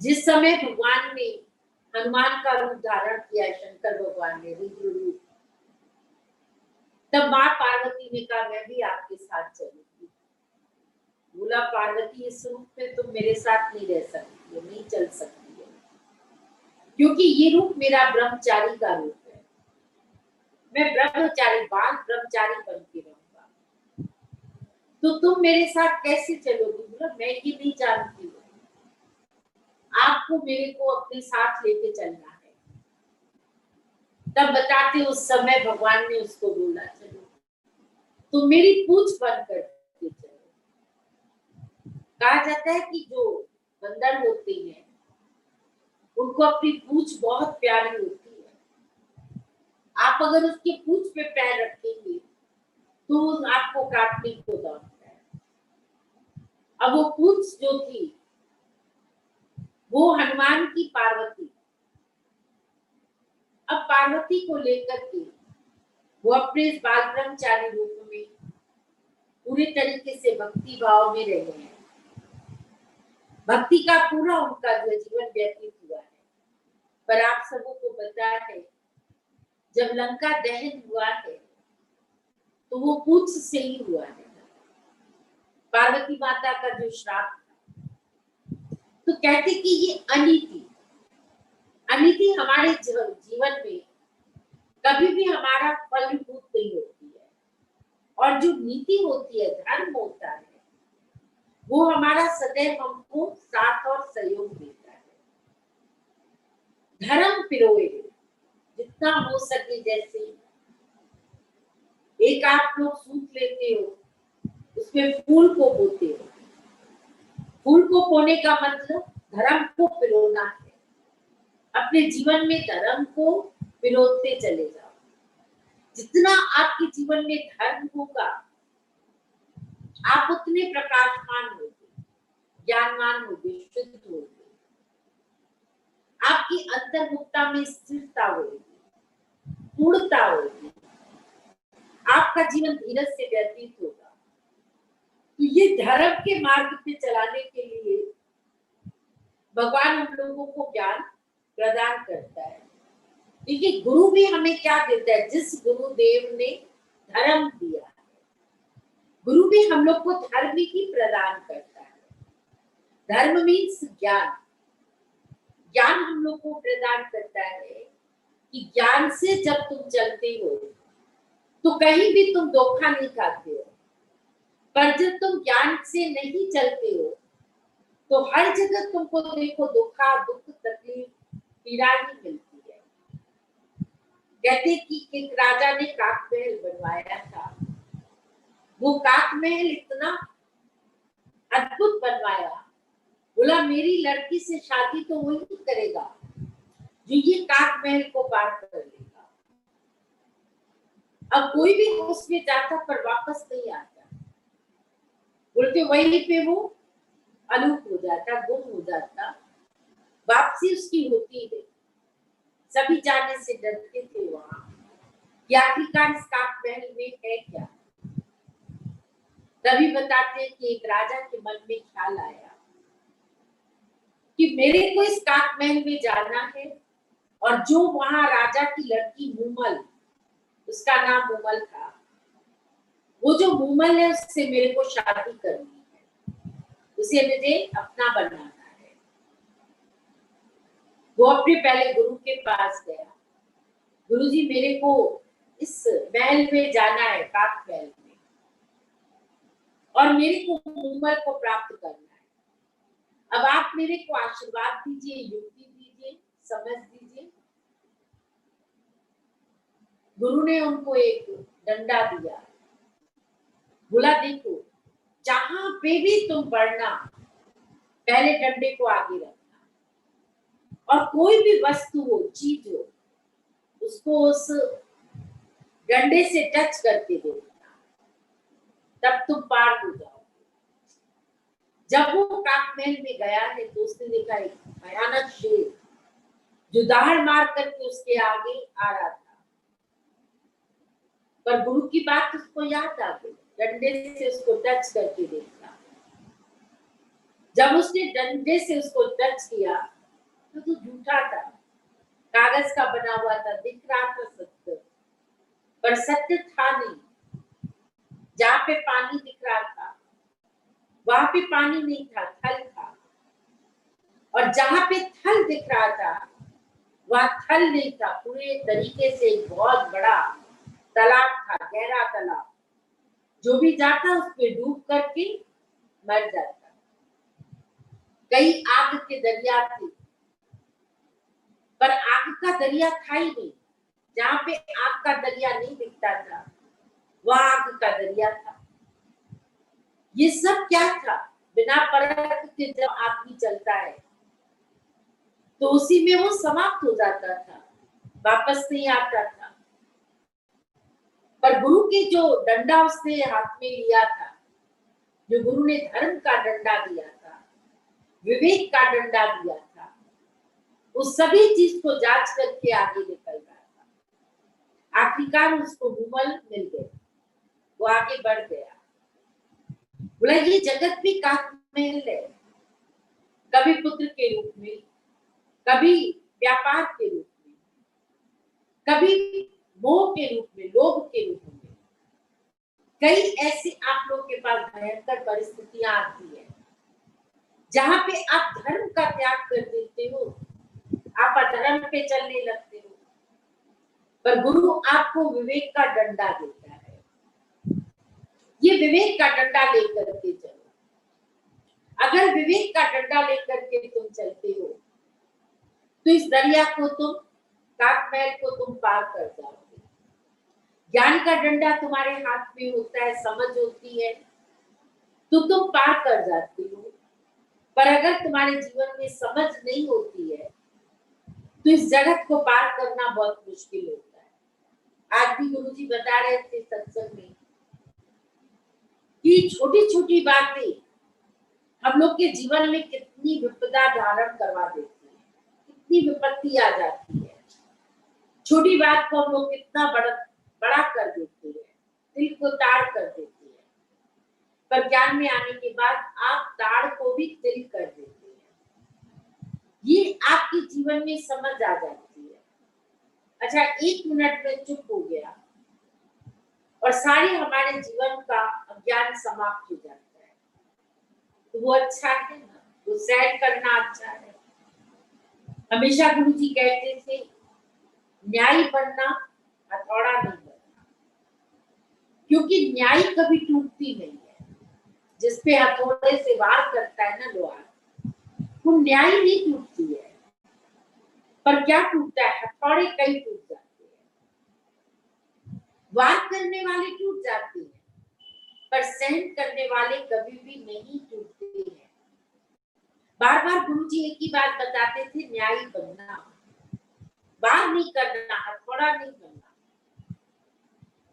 जिस समय भगवान ने हनुमान का रूप धारण किया, शंकर भगवान ने रुद्र रूप, तब माँ पार्वती ने कहा मैं भी आपके साथ चलूंगी। बोला पार्वती इस रूप में तुम मेरे साथ नहीं रह सकती है, नहीं चल सकती है, क्योंकि ये रूप मेरा ब्रह्मचारी का रूप है। मैं ब्रह्मचारी, बाल ब्रह्मचारी बन के रहूंगा, तो तुम मेरे साथ कैसे चलोगी। बोला मैं ये नहीं जानती हूँ, आपको मेरे को अपने साथ लेके चलना है। तब बताते उस समय भगवान ने उसको बोला चलो तुम मेरी पूंछ बंद करके चलो। कहा जाता है कि जो बंदर होते हैं उनको अपनी पूंछ बहुत प्यारी होती है। आप अगर उसके पूंछ पे पैर रखेंगे तो आपको काटने को दौड़ता है। अब वो पूंछ जो थी वो हनुमान की पार्वती। अब पार्वती को लेकर के वो अपने इस बाल ब्रह्मचारी रूप में पूरे तरीके से भक्ति भाव में रह गए हैं। भक्ति का पूरा उनका जो जीवन व्यतीत हुआ है। पर आप सबों को पता है जब लंका दहन हुआ है तो वो पूंछ से ही हुआ है। पार्वती माता का जो श्राप था, तो कहते कि ये अनीति, अनीति हमारे जीवन में कभी भी हमारा फलीभूत नहीं होती है। और जो नीति होती है, धर्म होता है, वो हमारा सदैव हमको साथ और सहयोग देता है। धर्म पिरोए जितना हो सके। जैसे एक आप लोग सूत लेते हो, उसमें फूल को बोते हो। फूल को बोने का मतलब धर्म को पिरोना है। अपने जीवन में धर्म को पिरोते चले जाओ। जितना आपके जीवन में धर्म होगा आप उतने प्रकाशमान होगे, ज्ञानवान होगे, शुद्ध होगे। आपकी अंतर्मुखता में स्थिरता होगी, पूर्णता होगी। आपका जीवन धीरज से व्यतीत होगा। तो ये धर्म के मार्ग पे चलाने के लिए भगवान हम लोगों को ज्ञान प्रदान करता है। देखिए गुरु भी हमें क्या देता है, जिस गुरुदेव ने धर्म दिया है, गुरु भी हम लोग को धर्म ही प्रदान करता है। धर्म मीन्स ज्ञान। ज्ञान हम लोग को प्रदान करता है कि ज्ञान से जब तुम चलते हो तो कहीं भी तुम धोखा नहीं खाते हो। पर जब तुम ज्ञान से नहीं चलते हो तो हर जगह तुमको देखो धोखा, दुख, तकलीफ, पीड़ा ही मिलती है। कहते कि एक राजा ने काक महल बनवाया था। वो काक महल इतना अद्भुत अद्भुत बनवाया। बोला मेरी लड़की से शादी तो वही करेगा जो ये काक महल को पार कर लेगा। अब कोई भी उसमें जाता पर वापस नहीं आता, बोलते वहीं पे वो अलूप हो जाता, गुम हो जाता, वापसी उसकी होती नहीं। सभी जाने से डरते थे वहां कि आखिरकार इस काक महल में है क्या। तभी बताते हैं कि एक राजा के मन में ख्याल आया कि मेरे को इस काक महल में जाना है, और जो वहां राजा की लड़की मूमल, उसका नाम मूमल था, वो जो मूमल है उससे मेरे को शादी करनी है, उसे मुझे अपना बनाना है। वो अपने पहले गुरु के पास गया, गुरुजी मेरे को इस महल में जाना है, काक महल में, और मेरे को मूमल को प्राप्त करना है। अब आप मेरे को आशीर्वाद दीजिए, युक्ति दीजिए, समझ दीजिए। गुरु ने उनको एक डंडा दिया, बोला देखो जहां पे भी तुम बढ़ना, पहले डंडे को आगे रखना, और कोई भी वस्तु हो, चीज हो, उसको उस डंडे से टच करके देखना, तब तुम पार हो जाओ। जब वो काक महल में गया है तो उसने देखा एक भयानक शेर जो दहाड़ मार करके उसके आगे आ रहा था, पर गुरु की बात उसको याद आ गई, डंडे से उसको टच करके देखा। जब उसने डंडे से उसको टच किया तो झूठा था, कागज का बना हुआ था, दिख रहा था सत्य, पर सत्य था नहीं। जहां पे पानी दिख रहा था वहां पे पानी नहीं था, थल था, और जहां पे थल दिख रहा था वहां थल नहीं था। पूरे तरीके से एक बहुत बड़ा तालाब था, गहरा तालाब, जो भी जाता उसमें डूब करके मर जाता। कई आग के दरिया थे, पर आग का दरिया था ही नहीं। जहां पे आग का दरिया नहीं दिखता था वहां आग का दरिया था। ये सब क्या था? बिना परख के जब आदमी चलता है तो उसी में वो समाप्त हो जाता था, वापस नहीं आता था। पर गुरु के जो डंडा उसने हाथ में लिया था, जो गुरु ने धर्म का डंडा दिया था, विवेक का डंडा दिया था, उस सभी चीज को जांच करके आगे निकल रहा था। आखिरकार उसको मूमल मिल गए, वो आगे बढ़ गया। बोला ये जगत भी काक महल है, कभी पुत्र के रूप में, कभी व्यापार के रूप में, कभी मोह के रूप में, लोभ के रूप में। कई ऐसे आप लोग के पास भयंकर परिस्थितियां आती है जहां पे आप धर्म का त्याग कर देते हो, आप अधर्म पे चलने लगते हो, पर गुरु आपको विवेक का डंडा देता है। ये विवेक का डंडा लेकर के चलो। अगर विवेक का डंडा लेकर के तुम चलते हो तो इस दरिया को तुम, काक महल को तुम पार कर जाओगे। ज्ञान का डंडा तुम्हारे हाथ में होता है, समझ होती है तो तुम पार कर जाते हो। पर अगर तुम्हारे जीवन में समझ नहीं होती है तो इस जगत को पार करना बहुत मुश्किल होता है। आज भी गुरुजी बता रहे थे सत्संग में कि छोटी छोटी बातें हम लोग के जीवन में कितनी विपदा धारण करवा देती है, कितनी विपत्ति आ जाती है। छोटी बात को हम लोग कितना बड़ा कर देते हैं, दिल को ताड़ कर देते हैं, पर ज्ञान में आने के बाद आप ताड़ को भी तिल कर देते हैं। ये आपके जीवन में समझ आ जाती है। अच्छा, 1 मिनट में चुप हो गया और सारी हमारे जीवन का ज्ञान समाप्त हो जाता है, तो वो अच्छा है ना, वो सहन करना अच्छा है। हमेशा गुरु जी कहते थे न्यायी बनना, हथौड़ा नहीं बनना, क्योंकि न्यायी कभी टूटती नहीं है। जिसपे हथौड़े से वार करता है ना लोहार, वो न्यायी नहीं टूटती है। पर क्या टूटता है? हथौड़े कई टूट जाते हैं, वार करने वाले टूट जाते हैं, पर सहन करने वाले कभी भी नहीं टूटते हैं। बार बार गुरुजी एक ही बात बताते थे, न्यायी बनना, वार नहीं करना, हथौड़ा नहीं बनना।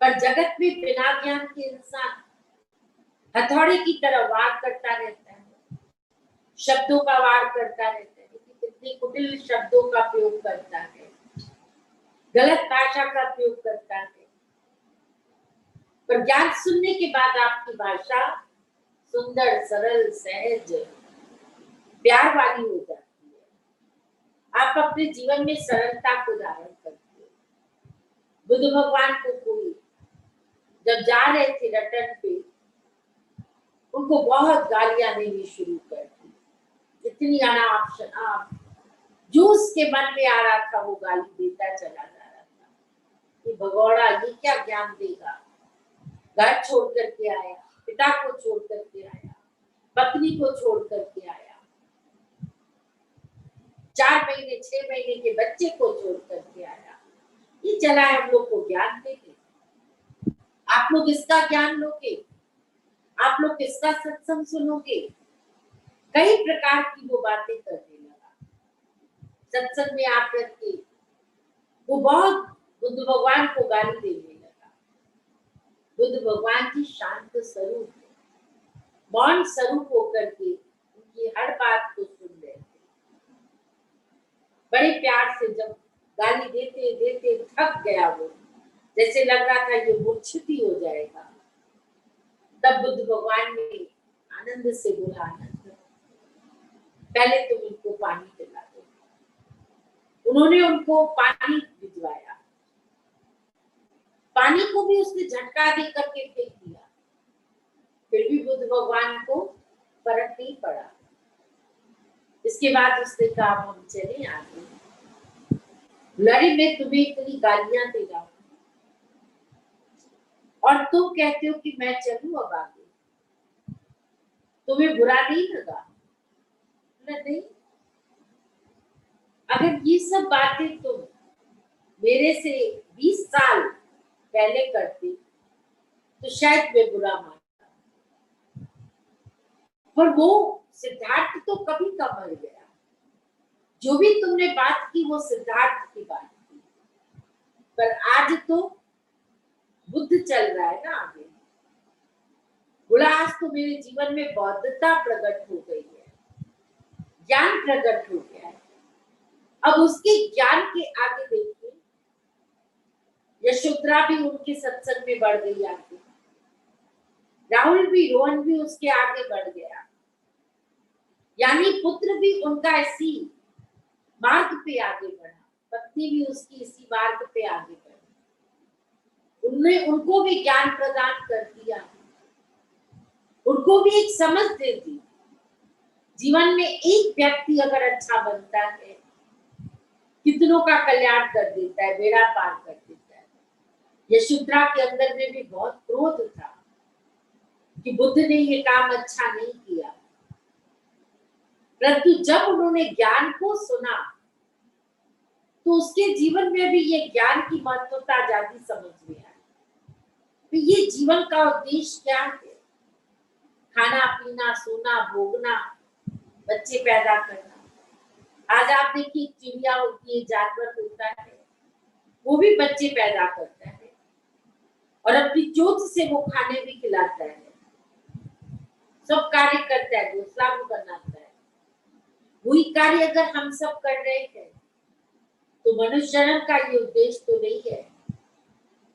पर जगत में बिना ज्ञान के इंसान हथौड़े की तरह वार करता रहता है, शब्दों का वार करता रहता है, कितनी कुटिल शब्दों का प्रयोग करता है, गलत भाषा का प्रयोग करता है। पर ज्ञान सुनने के बाद आपकी भाषा सुंदर, सरल, सहज, प्यार वाली हो जाती है। आप अपने जीवन में सरलता को धारण करते हो। बुद्ध भगवान को कोई जब जा रहे थे रटन पे, उनको बहुत गालियां देनी शुरू कर दी। इतनी अनाप शनाप जो उसके मन में आ रहा था वो गाली देता चला जा रहा था कि भगौड़ा ये क्या ज्ञान देगा। घर छोड़ करके आया, पिता को छोड़ करके आया, पत्नी को छोड़ करके आया, 4 महीने 6 महीने के बच्चे को छोड़ करके आया। ये चला है हम लोग को ज्ञान देंगे। आप लोग इसका ज्ञान लोगे, आप लोग किसका सत्संग सुनोगे। कई प्रकार की वो बातें करने लगा। सत्संग में आकर के वो बहुत बुद्ध भगवान को गाली देने लगा। बुद्ध भगवान की शांत स्वरूप, मौन स्वरूप होकर के उनकी हर बात को सुन रहे थे। बड़े प्यार से जब गाली देते देते थक गया वो, जैसे लग रहा था ये मूर्छित ही हो जाएगा, तब बुद्ध भगवान ने आनंद से बोला, आनंद पहले तुम इनको पानी पिला दो। उन्होंने उनको पानी भिजवाया। पानी को भी उसने झटका दे करके फेंक दिया, फिर भी बुद्ध भगवान को फर्क नहीं पड़ा। इसके बाद उसने कहा हम चले आगे। लड़ी में तुम्हें इतनी गालियां दे रहा हूं और तुम कहते हो कि मैं चलूं अब आगे, तुम्हें बुरा नहीं लगा? नहीं, अगर ये सब बातें तुम मेरे से 20 साल पहले करती तो शायद मैं बुरा मानता, पर वो सिद्धार्थ तो कभी का मर गया। जो भी तुमने बात की वो सिद्धार्थ की बात की, पर आज तो बुद्ध चल रहा है ना आगे। बोला आज तो मेरे जीवन में बौद्धता प्रकट हो गई है, ज्ञान प्रकट हो गया है। अब उसके ज्ञान के आगे देखिए, यशोधरा भी उनके सत्संग में बढ़ गई आगे, राहुल भी, रोहन भी उसके आगे बढ़ गया। यानी पुत्र भी उनका इसी मार्ग पे आगे बढ़ा, पत्नी भी उसकी इसी मार्ग पे आगे बढ़ी। उनने उनको भी ज्ञान प्रदान कर दिया, उनको भी एक समझ दे दी। जीवन में एक व्यक्ति अगर अच्छा बनता है, कितनों का कल्याण कर देता है, बेड़ा पार कर देता है। यशोधरा के अंदर में भी बहुत क्रोध था कि बुद्ध ने ये काम अच्छा नहीं किया, परंतु जब उन्होंने ज्ञान को सुना तो उसके जीवन में भी ये ज्ञान की महत्वता ज्यादा समझ में आई। तो ये जीवन का उद्देश्य क्या है? खाना पीना, सोना, भोगना, बच्चे पैदा करना। आज आप देखिए चिड़िया होती है, जानवर होता है, वो भी बच्चे पैदा करता है और अपनी चोट से वो खाने भी खिलाता है, सब कार्य करता है, घोंसला भी बनाता है। वही कार्य अगर हम सब कर रहे हैं तो मनुष्य जन्म का ये उद्देश्य तो नहीं है।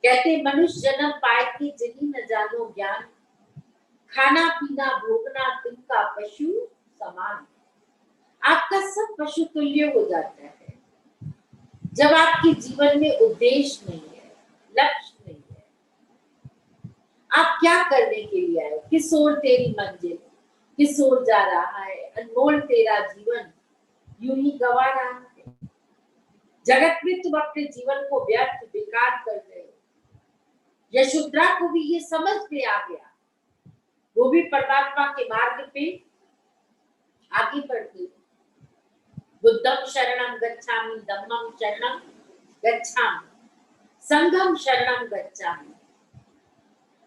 कहते मनुष्य जन्म पाए कि जिन्हीं न जानो ज्ञान, खाना पीना भोगना तिनका पशु समान। आपका सब पशु तुल्य हो जाता है जब आपके जीवन में उद्देश्य नहीं है, लक्ष्य नहीं है। आप क्या करने के लिए आए, किस ओर तेरी मंजिल, किस ओर जा रहा है। अनमोल तेरा जीवन यूं ही गवा रहा है। जगत में तुम अपने जीवन को व्यर्थ बेकार कर रहे हो। यशोधरा को भी ये समझ में आ गया, वो भी परमात्मा के मार्ग पे आगे बढ़ती। बुद्धम शरणम गच्छामि, धम्मम शरणम गच्छामि, संघम शरणम गच्छामि।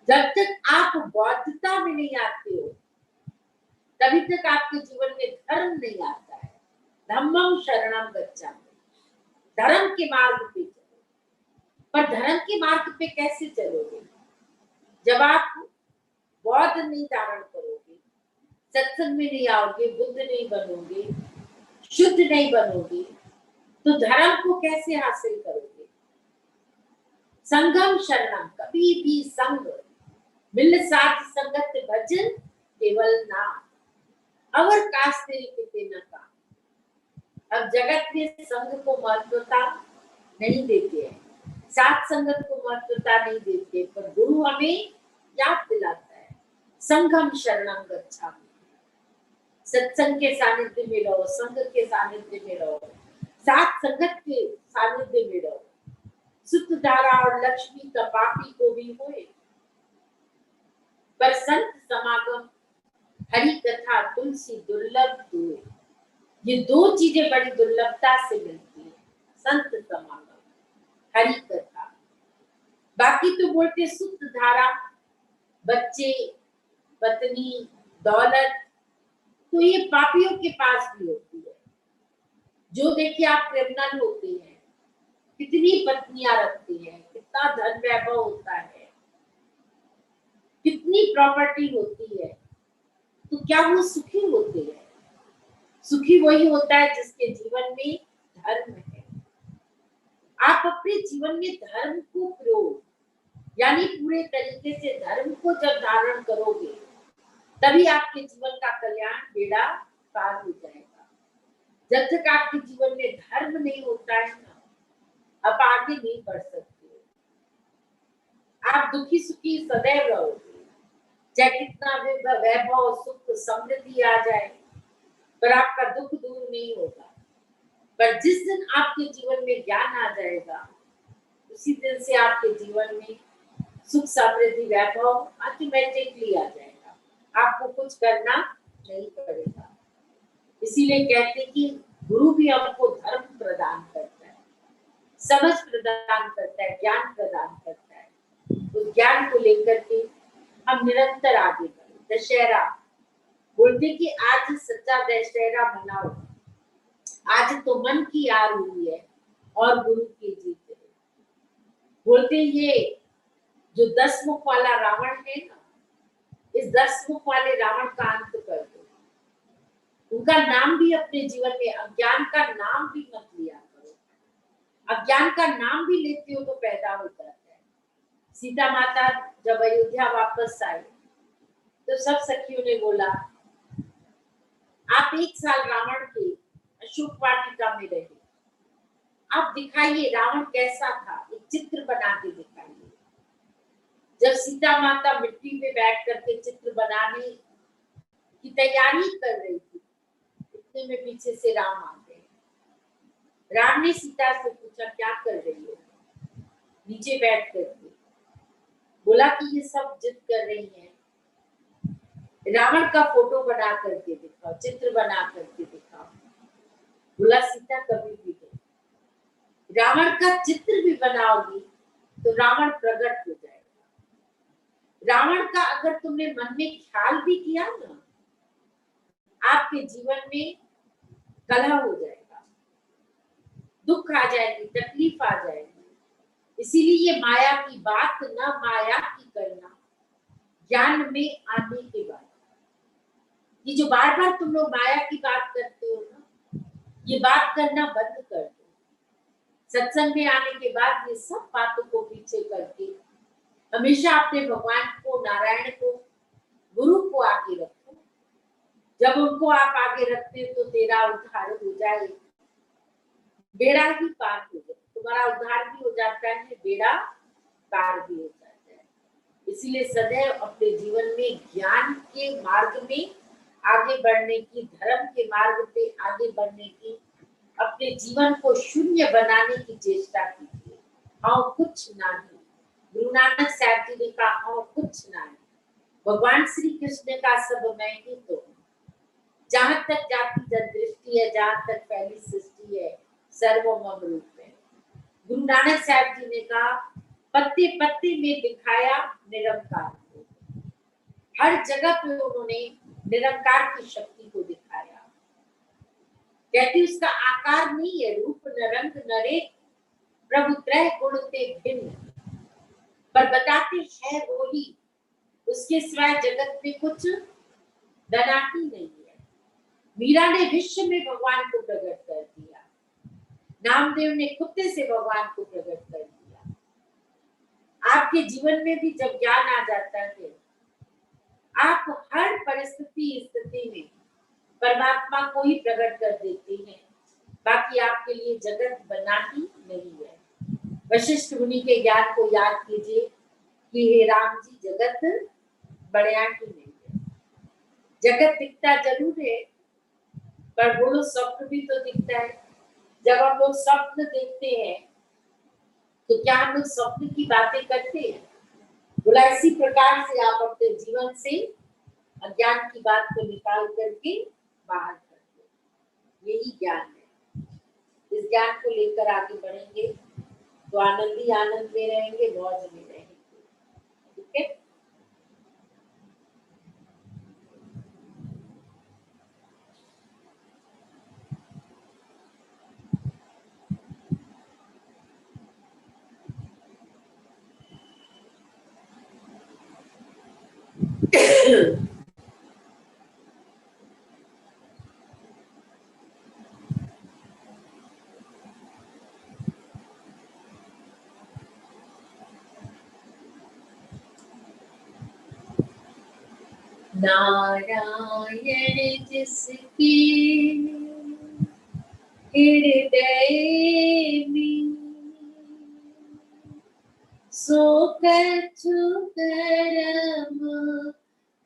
जब तक आप बौद्धता में नहीं आते हो तभी तक आपके जीवन में धर्म नहीं आता है। धम्मम शरणम गच्छामि, धर्म के मार्ग पे चलो। पर धर्म के मार्ग पे कैसे चलोगे? जब आप बौद्ध नहीं धारण करोगे, सत्संग में नहीं आओगे, बुद्ध नहीं बनोगे, शुद्ध नहीं बनोगे, तो धर्म को कैसे हासिल करोगे? संगम शरणम, कभी भी संग मिल साथ संगत भजन केवल नाम, अवर काश तेरी किते न का। अब जगत में संग को महत्वता नहीं देते हैं, साथ संगत को महत्वता नहीं देते, पर गुरु हमें याद दिलाता है, संगम शरणम गच्छामि। सत्संग के सानिध्य में रहो, संग के सानिध्य में रहो, साथ संगत के सानिध्य में रहो। सुत धारा और लक्ष्मी का पापी को भी होए, पर संत समागम हरि कथा तुलसी दुर्लभ दुए। ये दो चीजें बड़ी दुर्लभता से मिलती है, संत समागम, हरि कथा। बाकी तो बोलते सुत धारा, बच्चे, पत्नी, दौलत, तो ये पापियों के पास भी होती है। जो देखिए आप क्रिमिनल होते हैं, कितनी पत्नियां रखते हैं, कितना धन वैभव होता है, कितनी प्रॉपर्टी होती है, तो क्या वो सुखी होते हैं? सुखी वही होता है जिसके जीवन में धर्म है। आप अपने जीवन में धर्म को प्रयोग, यानी पूरे तरीके से धर्म को जब धारण करोगे, तभी आपके जीवन का कल्याण बेड़ा पार हो जाएगा। जब तक आपके जीवन में धर्म नहीं होता है ना, आप आगे नहीं बढ़ सकते। आप दुखी सुखी सदैव रहोगे, चाहे कितना वैभव सुख समृद्धि आ जाए, पर आपका दुख दूर नहीं होगा। पर जिस दिन आपके जीवन में ज्ञान आ जाएगा, उसी दिन से आपके जीवन में सुख समृद्धि वैभव ऑटोमेटिकली आ जाएगा। आपको कुछ करना नहीं पड़ेगा। इसीलिए कहते हैं कि गुरु भी हमको धर्म प्रदान करता है, समझ प्रदान करता है, ज्ञान प्रदान करता है। उस ज्ञान को लेकर के हम निरंतर आगे बढ़े। दशहरा बोलते कि आज सच्चा दशहरा मनाओ, आज तो मन की हार हुई है और गुरु की जीत है। बोलते ये जो 10 मुख वाला रावण है ना, इस 10 मुख वाले रावण का अंत कर दो। उनका नाम भी अपने जीवन में, अज्ञान का नाम भी मत लिया करो। अज्ञान का नाम भी लेते हो तो पैदा हो जाता है। सीता माता जब अयोध्या वापस आई तो सब सखियों ने बोला, आप 1 साल रावण के अशोक वाटिका में रहे, आप दिखाइए रावण कैसा था, एक चित्र बना के दिखाइए। जब सीता माता मिट्टी में बैठ करके चित्र बनाने की तैयारी कर रही थी, इतने में पीछे से राम आ गए। राम ने सीता से पूछा, क्या कर रही हो? नीचे बैठ करके बोला कि ये सब जिद कर रही हैं, रावण का फोटो बना करके दिखाओ, चित्र बना करके दिखाओ। बोला सीता कभी भी नहीं, रावण का चित्र भी बनाओगी तो रावण प्रकट हो जाएगा। रावण का अगर तुमने मन में ख्याल भी किया ना, आपके जीवन में कलह हो जाएगा, दुख आ जाएगी, तकलीफ आ जाएगी। इसीलिए ये माया की बात न माया की करना, ज्ञान में आने के बाद। ये जो बार बार तुम लोग माया की बात करते हो ना, ये बात करना बंद कर दो। सत्संग में आने के बाद ये सब बातों को पीछे करके हमेशा अपने भगवान को, नारायण को, गुरु को आगे रखो। जब उनको आप आगे रखते हो तो तेरा उद्धार हो जाए, बेड़ा ही पार हो जाए। तुम्हारा उद्धार भी हो जाता है, बेड़ा पार भी हो जाता है। इसलिए सदैव अपने जीवन में ज्ञान के मार्ग में आगे बढ़ने की, धर्म के मार्ग पे आगे बढ़ने की, अपने जीवन को शून्य बनाने की चेष्टा कीजिए। और कुछ नहीं। गुरु नानक साहब जी ने कहा, और कुछ नहीं। भगवान श्री कृष्ण का सब मैं ही तो हूँ। जहां तक जाति जन दृष्टि है, जहां तक फैली सृष्टि है, सर्वमम रूप है। गुरु नानक साहब जी ने कहा, पत्ते पत्ते में दिखाया निरंकार को। हर जगह पे उन्होंने निरंकार की शक्ति को दिखाया। कहती उसका आकार नहीं है, रूप न रंग न रेख, प्रभु त्रय गुण ते भिन्न, पर बताते हैं वही, उसके सिवाय जगत में कुछ बना ही नहीं है। मीरा ने विश्व में भगवान को प्रकट कर दिया, नामदेव ने कुत्ते से भगवान को प्रकट कर दिया। आपके जीवन में भी जब ज्ञान आ जाता है, आप हर परिस्थिति स्थिति में परमात्मा को ही प्रकट कर देते हैं, बाकी आपके लिए जगत बना ही नहीं है। वशिष्ठ मुनि के ज्ञान को याद कीजिए कि हे राम जी, जगत बढ़िया ही नहीं है। जगत दिखता जरूर है, पर वो स्वप्न भी तो दिखता है। जब हम लोग स्वप्न देखते हैं तो क्या हम लोग स्वप्न की बातें करते हैं? बोला इसी प्रकार से आप अपने जीवन से अज्ञान की बात को निकाल करके बाहर करते, यही ज्ञान है। इस ज्ञान को लेकर आगे बढ़ेंगे तो आनंद ही आनंद में रहेंगे, मौज में रहेंगे। ठीक है। नारायण जिसके हृदय में, सो कछु कर्म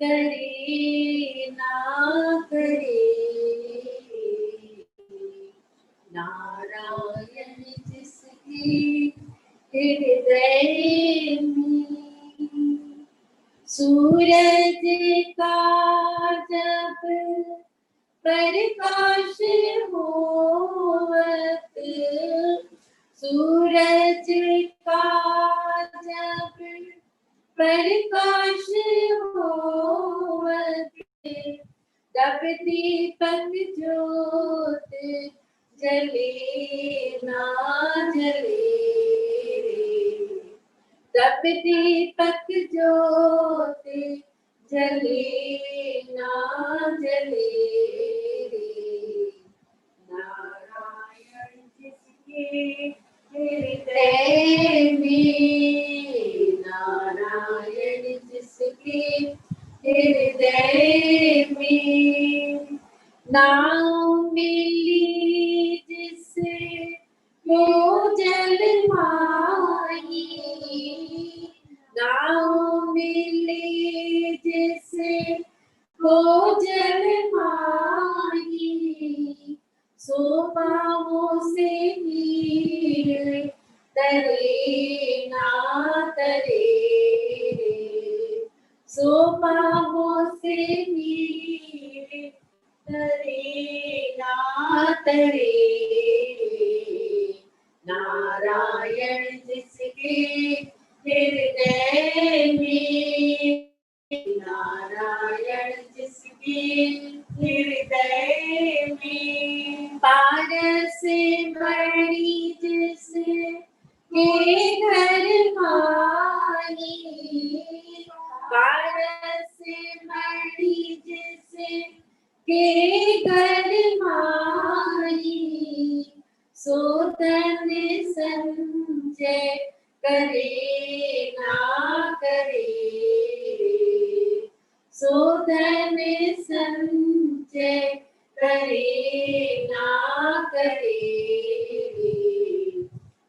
करे ना करे। नारायण जिसके हृदय में, सूरज का जब प्रकाश होवत, सूरज का जब प्रकाश होवत, तब दीपक ज्योत जले ना जले। तब दीपक ज्योत जले ना जले। नारायण जिसके हृदय में, नारायण जिसके हृदय में, नाम मिली जिसे वो जल माही, नाम मिली जिसे वो जल माही, सो पाँवों से नीर तरे ना तरे। सो पाँवों से नीर तरे ना तरे। नारायण जिसके हृदय में, नारायण जिसके हृदय में, पारस मणि जिसके घर माही, पारस मणि जिसके घर माही, सो तन संजय करे ना करे। सो तन संजय करे ना करे।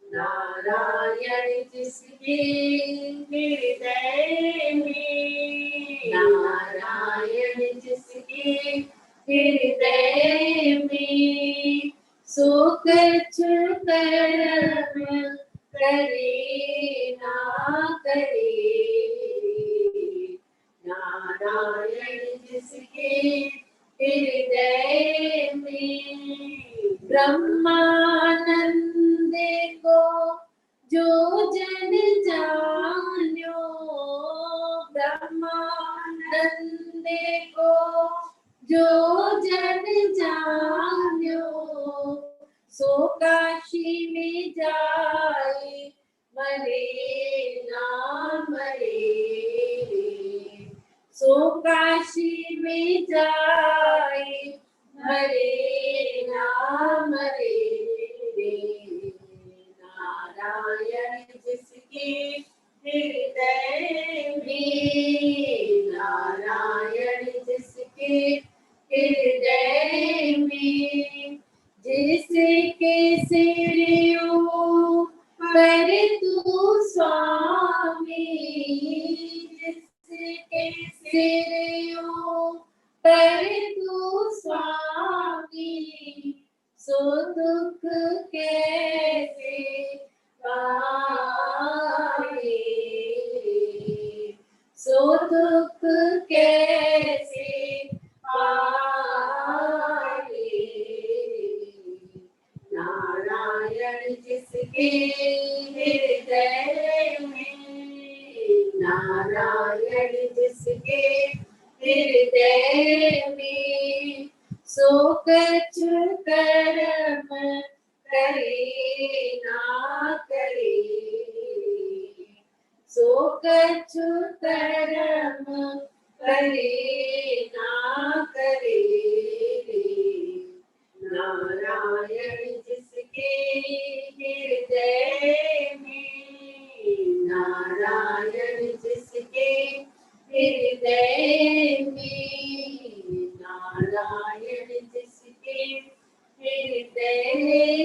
नारायण जिसके हृदय में, नारायण जिसके हृदय में, सो कछु कर्म करे ना करे। नारायण जिसके हृदय में, ब्रह्मानंद को जो जन जान्यो, ब्रह्मानंद को जो जन जान्यो सो काशी में जाए मरे ना मरे सो काशी में जाए मरे ना मरे नारायण जिसके हृदय में नारायण जिसके हृदय में जिसके सिरों पर तू स्वामी जिसके सिरों पर तू स्वामी सो दुख कैसे पाए सो दुख कैसे पाए नारायण जिसके हृदय में नारायण जिसके हृदय में सो कछु कर्म करे ना करे सो कछु कर्म करे ना करे नारायण जिसके हृदय में नारायण जिसके हृदय में नारायण जिसके हृदय